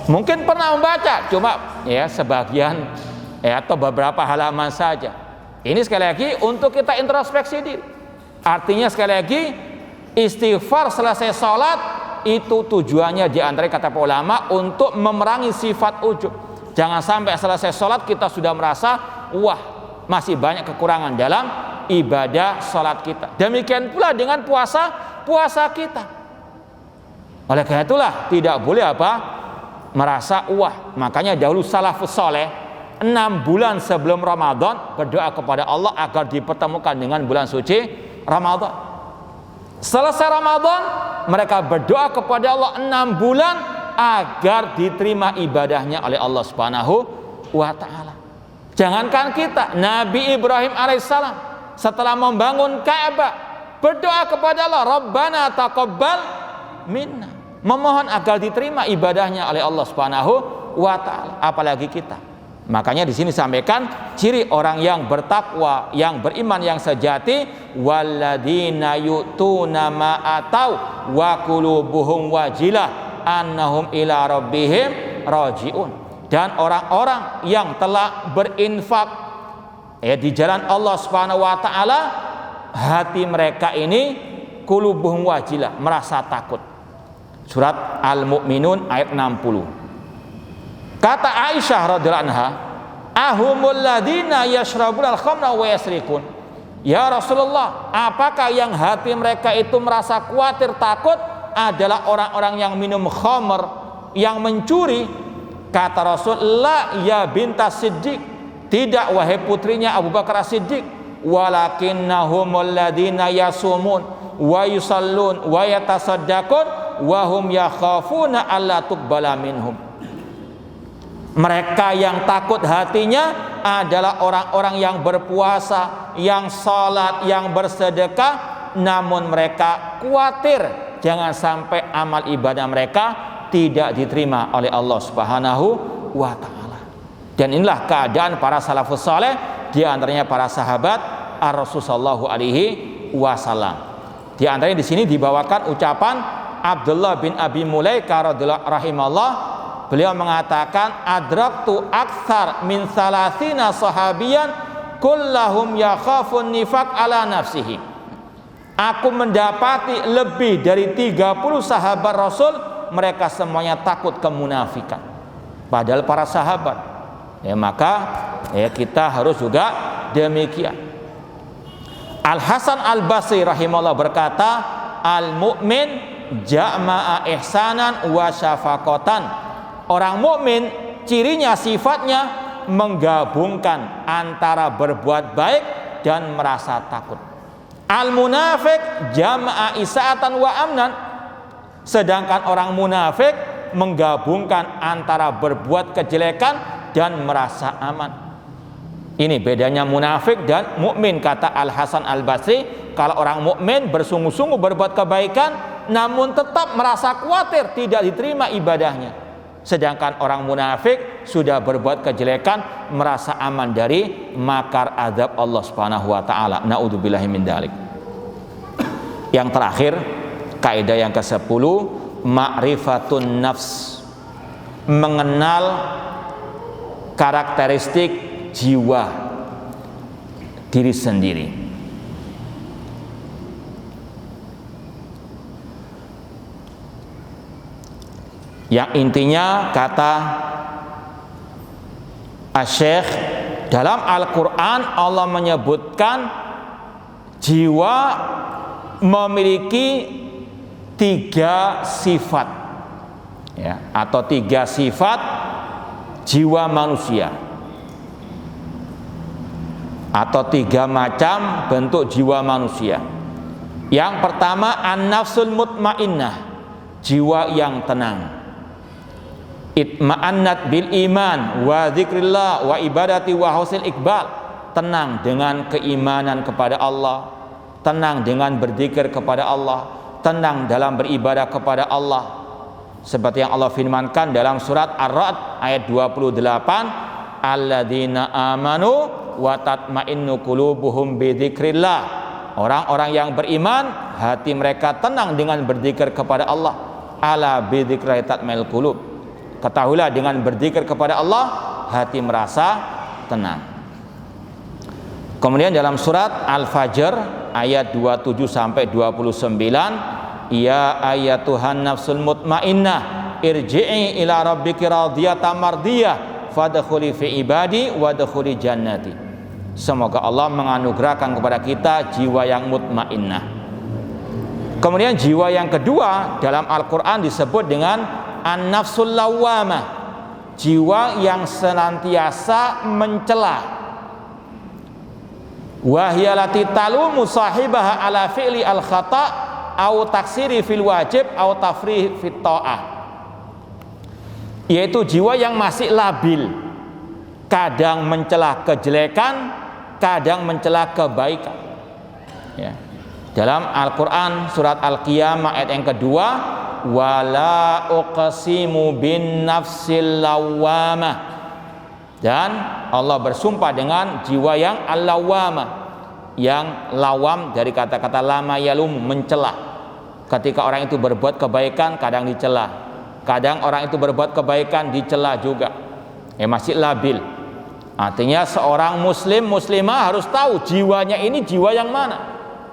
A: Mungkin pernah membaca, cuma ya sebagian ya atau beberapa halaman saja. Ini sekali lagi untuk kita introspeksi diri. Artinya sekali lagi istighfar selesai sholat itu tujuannya diantara kata ulama untuk memerangi sifat ujub. Jangan sampai selesai sholat kita sudah merasa wah masih banyak kekurangan dalam ibadah sholat kita. Demikian pula dengan puasa kita. Oleh karena itulah tidak boleh apa merasa wah. Makanya dahulu salafus soleh 6 bulan sebelum Ramadan berdoa kepada Allah agar dipertemukan dengan bulan suci Ramadan. Selesai Ramadan mereka berdoa kepada Allah 6 bulan agar diterima ibadahnya oleh Allah Subhanahu wa ta'ala. Jangankan kita, Nabi Ibrahim alaihissalam setelah membangun Ka'bah berdoa kepada Allah, Rabbana taqabbal minna, memohon agar diterima ibadahnya oleh Allah Subhanahu wa ta'ala. Apalagi kita, Makanya di sini sampaikan ciri orang yang bertakwa, yang beriman yang sejati, walladzina yu'tuna ma atau wa qulubuhum wajilah annahum ila rabbihim rajiun. Dan orang-orang yang telah berinfak di jalan Allah Subhanahu wa taala, hati mereka ini qulubuhum wajilah, merasa takut. Surat Al-Mu'minun ayat 60. Kata Aisyah radhiyallahu anha, ahumul ladina yashrabul al-khamra wa yasrikun. Ya Rasulullah, apakah yang hati mereka itu merasa khawatir takut adalah orang-orang yang minum khamr, yang mencuri? Kata Rasul, la ya bintas Siddiq, tidak wahai putrinya Abu Bakar As-Siddiq, walakinnahumul ladina yasumun wa yusallun wa yatasaddaqun wa hum yakhafuna alla tuqbala minhum. Mereka yang takut hatinya adalah orang-orang yang berpuasa, yang salat, yang bersedekah, namun mereka khawatir jangan sampai amal ibadah mereka tidak diterima oleh Allah Subhanahu wa taala. Dan inilah keadaan para salafus saleh, di antaranya para sahabat Ar-Rasul sallallahu alaihi wasallam. Di antaranya di sini dibawakan ucapan Abdullah bin Abi Mulaika radhiyallahu rahimahullah. Beliau mengatakan, adraktu aktsar min salasina sahabiyan kullahum yakhafun nifaq ala nafsihi. Aku mendapati lebih dari 30 sahabat Rasul, mereka semuanya takut kemunafikan. Padahal para sahabat. Maka kita harus juga demikian. Al Hasan Al Basri rahimahullah berkata, al mu'min jama'a ihsanan wa syafaqatan. Orang mukmin cirinya, sifatnya menggabungkan antara berbuat baik dan merasa takut. Al munafik jama'a isaatan wa amnan. Sedangkan orang munafik menggabungkan antara berbuat kejelekan dan merasa aman. Ini bedanya munafik dan mukmin, kata Al Hasan Al Basri. Kalau orang mukmin bersungguh-sungguh berbuat kebaikan, namun tetap merasa khawatir tidak diterima ibadahnya. Sedangkan orang munafik sudah berbuat kejelekan, merasa aman dari makar azab Allah Subhanahu wa taala. Naudzubillahi min dzalik. Yang terakhir, kaidah yang ke-10, ma'rifatun nafs. Mengenal karakteristik jiwa diri sendiri. Yang intinya, kata Asy-Syaikh, dalam Al-Quran Allah menyebutkan jiwa memiliki 3 sifat, atau 3 sifat jiwa manusia, atau 3 macam bentuk jiwa manusia. Yang pertama, an-nafsul mutmainnah, jiwa yang tenang. Itma'annat bil iman wa dzikrillah wa ibadati wa husnil iqbal. Tenang dengan keimanan kepada Allah, tenang dengan berzikir kepada Allah, tenang dalam beribadah kepada Allah. Seperti yang Allah firmankan dalam surat Ar-Ra'd ayat 28, alladzina amanu wa tatma'innu qulubuhum bi dzikrillah. Orang-orang yang beriman, hati mereka tenang dengan berzikir kepada Allah. Ala bi dzikrillah tatma'il qulub. Ketahuilah, dengan berzikir kepada Allah hati merasa tenang. Kemudian dalam surat Al-Fajr ayat 27 sampai 29, ya ayatuhan nafsul mutmainnah irji'i ila rabbiki radiyatan mardiyah fadkhuli fi ibadi wadkhuli jannati. Semoga Allah menganugerahkan kepada kita jiwa yang mutmainnah. Kemudian jiwa yang kedua dalam Al-Qur'an disebut dengan an-nafsul lawwamah, jiwa yang senantiasa mencela. Wahiyalati talumu sahibaha ala fi'li al-khata' au taksiri fil wajib au tafrih fit ta'ah. Yaitu jiwa yang masih labil, kadang mencela kejelekan, kadang mencela kebaikan. Dalam Al-Quran surat Al-Qiyamah ayat yang kedua, wala uqsimu bin nafsil lawwamah, Dan Allah bersumpah dengan jiwa yang al-lawwamah, yang lawam dari kata-kata lama yalum, mencela. Ketika orang itu berbuat kebaikan kadang dicela, kadang orang itu berbuat kebaikan dicela juga, masih labil. Artinya seorang muslim muslimah harus tahu jiwanya ini jiwa yang mana,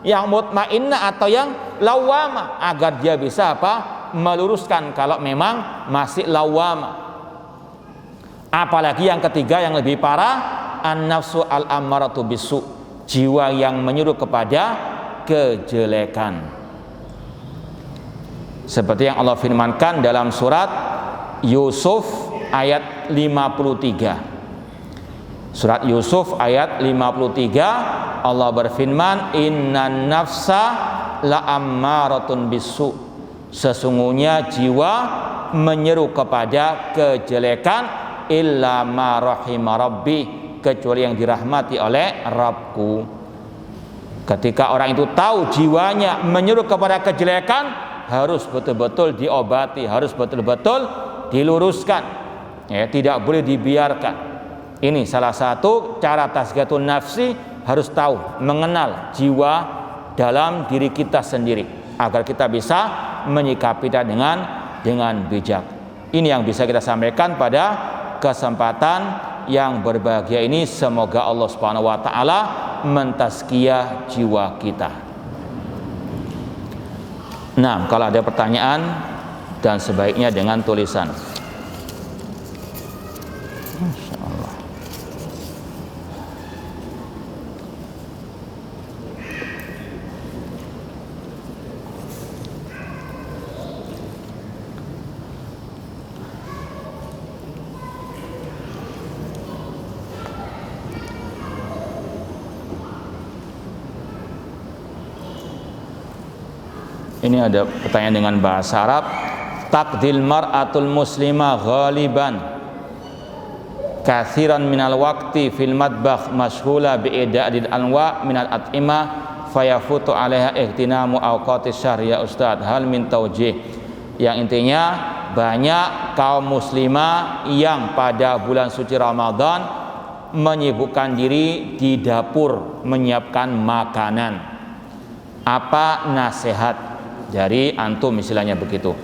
A: yang mutmainnah atau yang lawwamah, agar dia bisa meluruskan kalau memang masih lawwamah. Apalagi yang ketiga yang lebih parah, an-nafsu al-ammaratu bisu, jiwa yang menyuruh kepada kejelekan. Seperti yang Allah firmankan dalam surat Yusuf ayat 53. Surat Yusuf ayat 53, Allah berfirman, innan nafsa la'ammaratun bisu, sesungguhnya jiwa menyeru kepada kejelekan, illa ma rahima rabbi, kecuali yang dirahmati oleh Rabbku. Ketika orang itu tahu jiwanya menyuruh kepada kejelekan, harus betul-betul diobati, harus betul-betul diluruskan, tidak boleh dibiarkan. Ini salah satu cara tazkiyatun nafsi, harus tahu, mengenal jiwa dalam diri kita sendiri agar kita bisa menyikapinya dengan bijak. Ini yang bisa kita sampaikan pada kesempatan yang berbahagia ini. Semoga Allah Subhanahu wa taala mentazkiyah jiwa kita. Nah, kalau ada pertanyaan, dan sebaiknya dengan tulisan. Masya Allah. Ini ada pertanyaan dengan bahasa Arab. Taqdil mar'atul muslimah ghaliban kathiran minal waqti fil madbakh mashghula bi'idadil anwa minal at'imah fayafutu alaiha ihtinamu awqatis syahr. Ya Ustadz, hal min taujih. Yang intinya, banyak kaum muslimah yang pada bulan suci Ramadan menyibukkan diri di dapur menyiapkan makanan. Apa nasihat dari antum, istilahnya begitu?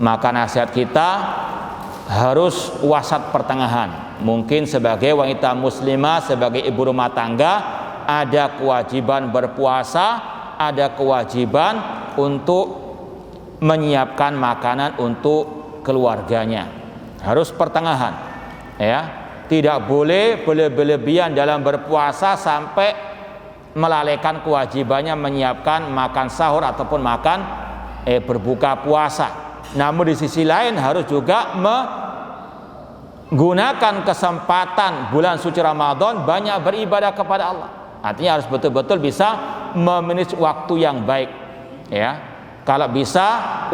A: Maka nasihat kita harus wasat pertengahan. Mungkin sebagai wanita muslimah, sebagai ibu rumah tangga, ada kewajiban berpuasa, ada kewajiban untuk menyiapkan makanan untuk keluarganya. Harus pertengahan, tidak boleh berlebihan dalam berpuasa sampai melalaikan kewajibannya menyiapkan makan sahur ataupun makan berbuka puasa. Namun di sisi lain harus juga menggunakan kesempatan bulan suci Ramadan banyak beribadah kepada Allah. Artinya harus betul-betul bisa memanage waktu yang baik, Kalau bisa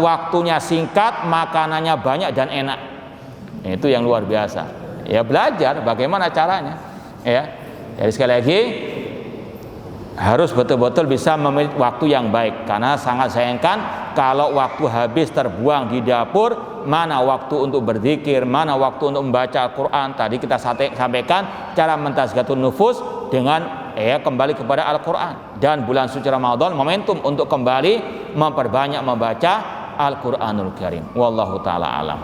A: waktunya singkat, makanannya banyak dan enak. Itu yang luar biasa. Belajar bagaimana caranya, Jadi sekali lagi harus betul-betul bisa memilih waktu yang baik, karena sangat sayangkan kalau waktu habis terbuang di dapur. Mana waktu untuk berzikir, mana waktu untuk membaca Al-Quran. Tadi kita sampaikan cara mentazkiyatun nufus dengan kembali kepada Al-Quran, dan bulan suci Ramadan momentum untuk kembali memperbanyak membaca Al-Quranul Karim. Wallahu ta'ala alam.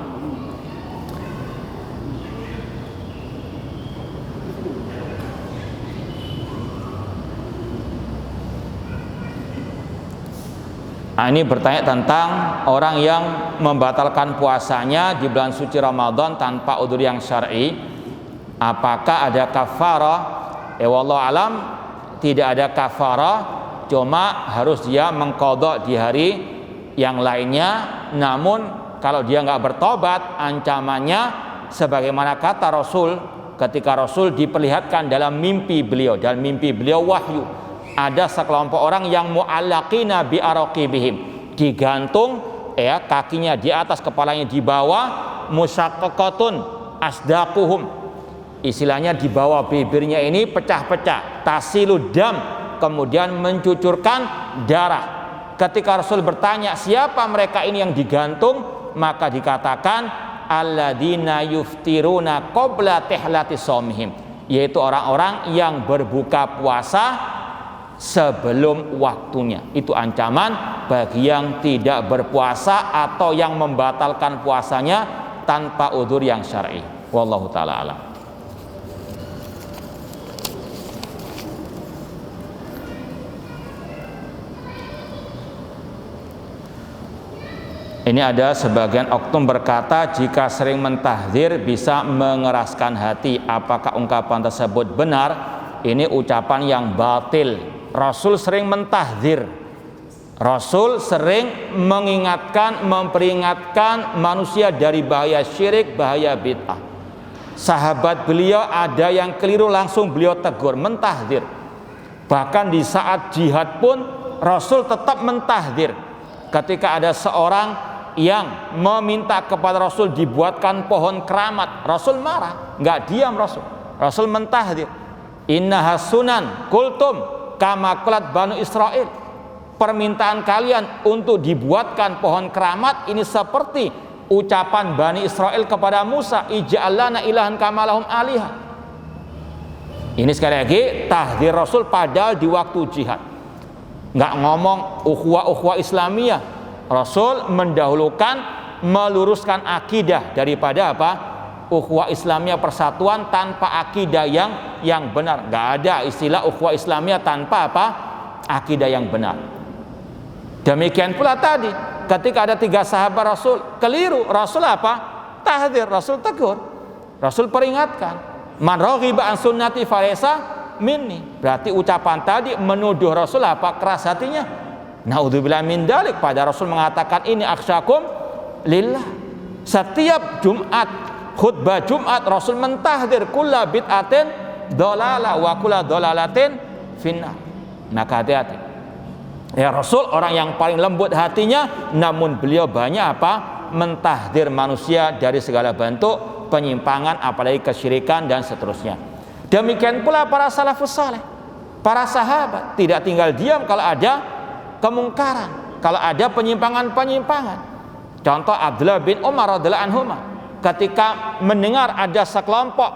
A: Ini bertanya tentang orang yang membatalkan puasanya di bulan suci Ramadan tanpa udzur yang syar'i. Apakah ada kafarah? Wallahu alam, tidak ada kafarah, cuma harus dia mengqadha di hari yang lainnya. Namun kalau dia nggak bertobat, ancamannya sebagaimana kata Rasul ketika Rasul diperlihatkan dalam mimpi beliau, dan mimpi beliau wahyu. Ada sekelompok orang yang mu'allaqina bi araqibihim, digantung kakinya di atas, kepalanya di bawah, musyaqqaqatun asdaquhum, istilahnya di bawah bibirnya ini pecah-pecah, tasilud dam, kemudian mencucurkan darah. Ketika Rasul bertanya siapa mereka ini yang digantung, maka dikatakan alladzina yuftiruna qabla tihlati shaumihim, yaitu orang-orang yang berbuka puasa sebelum waktunya. Itu ancaman bagi yang tidak berpuasa atau yang membatalkan puasanya tanpa udzur yang syar'i. Wallahu taala alam. Ini ada sebagian oknum berkata jika sering mentahdzir bisa mengeraskan hati. Apakah ungkapan tersebut benar? Ini ucapan yang batil. Rasul sering mentahdzir. Rasul sering mengingatkan, memperingatkan manusia dari bahaya syirik, bahaya bid'ah. Sahabat beliau ada yang keliru langsung beliau tegur, mentahdzir. Bahkan di saat jihad pun Rasul tetap mentahdzir. Ketika ada seorang yang meminta kepada Rasul dibuatkan pohon keramat, Rasul marah, nggak diam Rasul. Rasul mentahdzir. Innaha sunan kultum kama qalat Banu Israil. Permintaan kalian untuk dibuatkan pohon keramat ini seperti ucapan Bani Israel kepada Musa, ij'al lana ilahan kama lahum aliha. Ini sekali lagi tahdzir Rasul padahal di waktu jihad. Nggak ngomong ukhuwah Islamiyah. Rasul mendahulukan meluruskan akidah daripada apa? Ukhuwah Islamiyah, persatuan tanpa akidah yang benar. Nggak ada istilah ukhuwah Islamiyah tanpa apa? Akidah yang benar. Demikian pula tadi ketika ada 3 sahabat Rasul keliru, Rasul apa? Tahdzir, Rasul tegur, Rasul peringatkan. Man raghiba an sunnati falaysa minni. Berarti ucapan tadi menuduh Rasul apa? Keras hatinya. Naudzubillah min dalik. Pada Rasul mengatakan ini akhsyakum lillah. Setiap Jumat, khutbah Jumat Rasul mentahdzir kulla bid'atin dolalah wa kulla dolalatin finnar. Maka hati-hati. Ya, Rasul orang yang paling lembut hatinya, namun beliau banyak apa? Mentahdzir manusia dari segala bentuk penyimpangan, apalagi kesyirikan dan seterusnya. Demikian pula para salafus saleh, para sahabat tidak tinggal diam kalau ada kemungkaran, kalau ada penyimpangan-penyimpangan. Contoh Abdullah bin Umar radhiyallahu anhu ketika mendengar ada sekelompok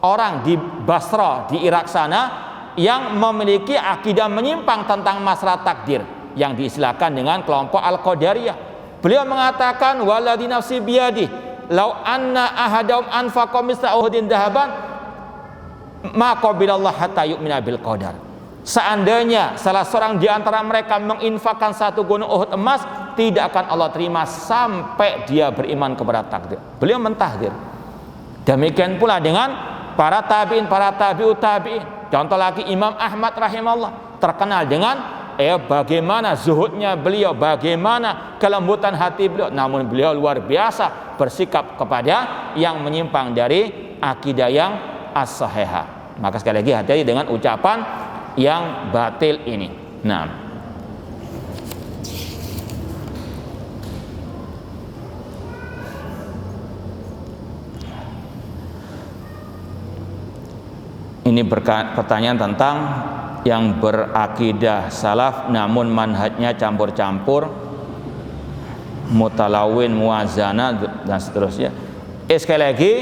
A: orang di Basra di Irak sana yang memiliki akidah menyimpang tentang masalah takdir yang diistilahkan dengan kelompok Al-Qadariyah. Beliau mengatakan waladzi nafsi biyadi law anna ahadahum anfaqa misla uhudin dahaban ma qabilallah hatta yu'mina bil qadar. Seandainya salah seorang di antara mereka menginfakkan 1 gunung Uhud emas, tidak akan Allah terima sampai dia beriman kepada takdir. Beliau mentahdzir. Demikian pula dengan para tabi'in, para tabi'ut tabi'in. Contoh lagi Imam Ahmad rahimahullah, terkenal dengan bagaimana zuhudnya beliau, bagaimana kelembutan hati beliau. Namun beliau luar biasa bersikap kepada yang menyimpang dari akidah yang as-sahihah. Maka sekali lagi hati-hati dengan ucapan yang batil ini. Nah, ini pertanyaan tentang yang berakidah salaf namun manhajnya campur-campur, mutalawin, muwazana dan seterusnya. Sekali lagi,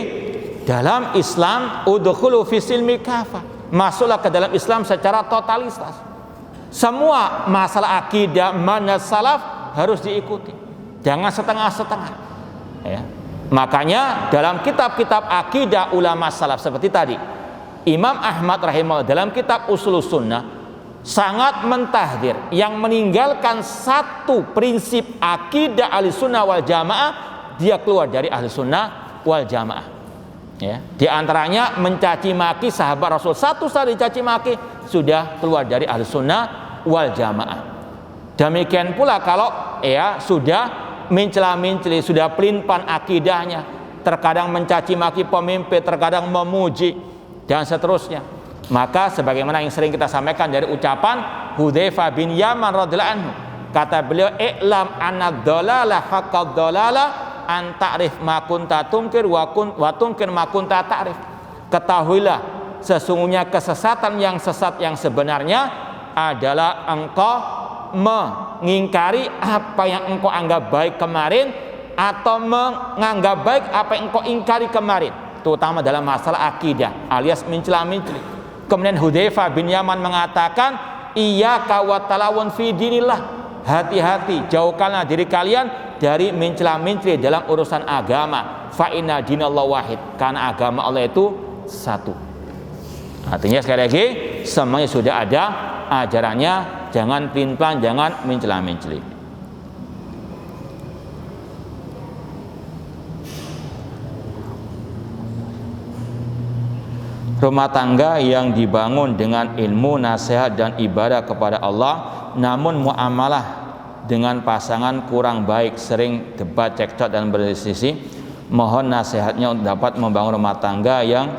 A: dalam Islam udkhulu fi silmi kafah. Masuklah ke dalam Islam secara totalitas. Semua masalah akidah manhaj salaf harus diikuti, jangan setengah-setengah ya. Makanya dalam kitab-kitab akidah ulama salaf seperti tadi Imam Ahmad rahimahullah dalam kitab Ushulus Sunnah sangat mentahdzir yang meninggalkan satu prinsip akidah ahli sunnah wal jamaah, dia keluar dari ahli sunnah wal jamaah ya. Di antaranya mencaci maki sahabat Rasul, satu saja dicaci maki sudah keluar dari ahli sunnah wal jamaah. Demikian pula kalau sudah mencela-menceli, sudah pelin-pelan akidahnya, terkadang mencaci maki pemimpin, terkadang memuji dan seterusnya, maka sebagaimana yang sering kita sampaikan dari ucapan Hudzaifah bin Yaman radhiyallahu anhu, kata beliau, i'lam anna dhalalah haqqad dhalalah an ta'rif ma kunta tunkir wa tunkir ma kunta ta'rif. Ketahuilah sesungguhnya kesesatan yang sesat yang sebenarnya adalah engkau mengingkari apa yang engkau anggap baik kemarin atau menganggap baik apa yang engkau ingkari kemarin, terutama dalam masalah akidah alias mencela-mencela. Kemudian Hudzaifah bin Yaman mengatakan, iyyaka wa talawun fi dinillah, hati-hati, jauhkanlah diri kalian dari mencela-mencela dalam urusan agama. Fa inna dinallahu wahid, karena agama Allah itu satu. Artinya sekali lagi, semuanya sudah ada ajarannya, jangan pelin-pelan, jangan mencela-mencela. Rumah tangga yang dibangun dengan ilmu, nasihat dan ibadah kepada Allah, namun muamalah dengan pasangan kurang baik, sering debat, cekcok dan berselisih, mohon nasihatnya untuk dapat membangun rumah tangga yang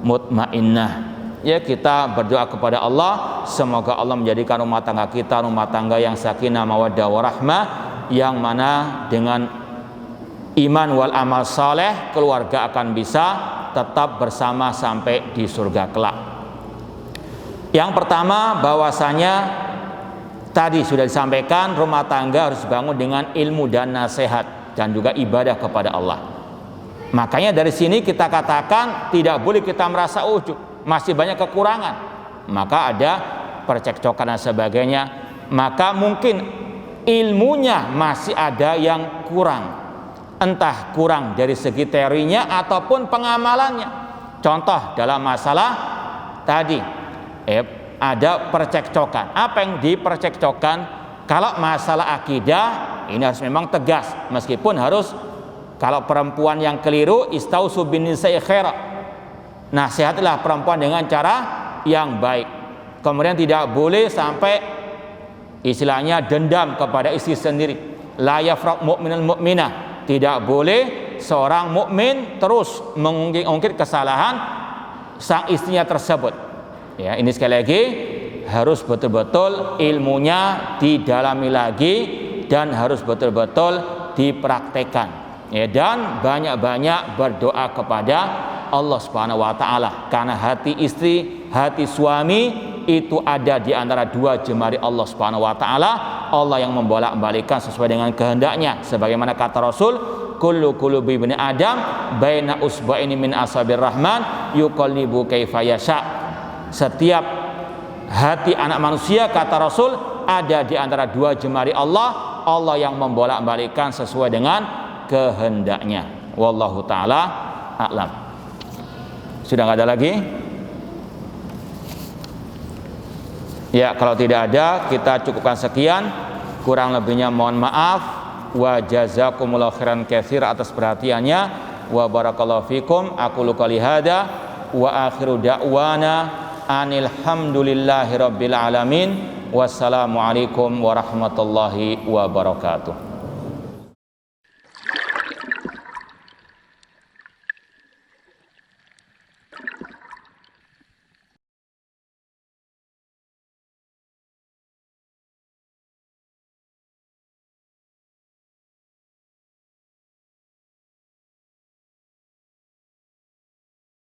A: mutmainnah. Ya, kita berdoa kepada Allah, semoga Allah menjadikan rumah tangga kita rumah tangga yang sakinah mawaddah warahmah, yang mana dengan iman wal amal saleh keluarga akan bisa tetap bersama sampai di surga kelak. Yang pertama, bahwasanya tadi sudah disampaikan, rumah tangga harus dibangun dengan ilmu dan nasihat dan juga ibadah kepada Allah. Makanya dari sini kita katakan tidak boleh kita merasa ujub, masih banyak kekurangan, maka ada percekcokan dan sebagainya, maka mungkin ilmunya masih ada yang kurang, entah kurang dari segi teorinya ataupun pengamalannya. Contoh dalam masalah tadi ada percekcokan. Apa yang dipercekcokan? Kalau masalah akidah ini harus memang tegas, meskipun harus, kalau perempuan yang keliru, istausu bin nisa'i khaira, nasihatlah perempuan dengan cara yang baik. Kemudian tidak boleh sampai istilahnya dendam kepada istri sendiri. La yafraq mu'minul mu'minah, tidak boleh seorang mukmin terus mengungkit kesalahan sang istrinya tersebut. Ya, ini sekali lagi harus betul-betul ilmunya didalami lagi dan harus betul-betul dipraktekkan. Ya, dan banyak-banyak berdoa kepada Allah Subhanahu wa taala, karena hati istri, hati suami itu ada di antara dua jemari Allah Subhanahu wa taala. Allah yang membolak-balikkan sesuai dengan kehendaknya, sebagaimana kata Rasul, kullu qulubi ibni adam baina usba'ini min asabir rahman yuqallibu kaifa yasha. Setiap hati anak manusia, kata Rasul, ada di antara dua jemari Allah. Allah yang membolak-balikkan sesuai dengan kehendaknya. Wallahu taala a'lam. Sudah nggak ada lagi? Ya, kalau tidak ada, kita cukupkan sekian. Kurang lebihnya mohon maaf. Wa jazakumullahu khairan katsir atas perhatiannya. Wa barakallahu fikum. Aku qali hada wa akhiru da'wana anil hamdulillahi rabbil alamin. Wassalamualaikum warahmatullahi wabarakatuh.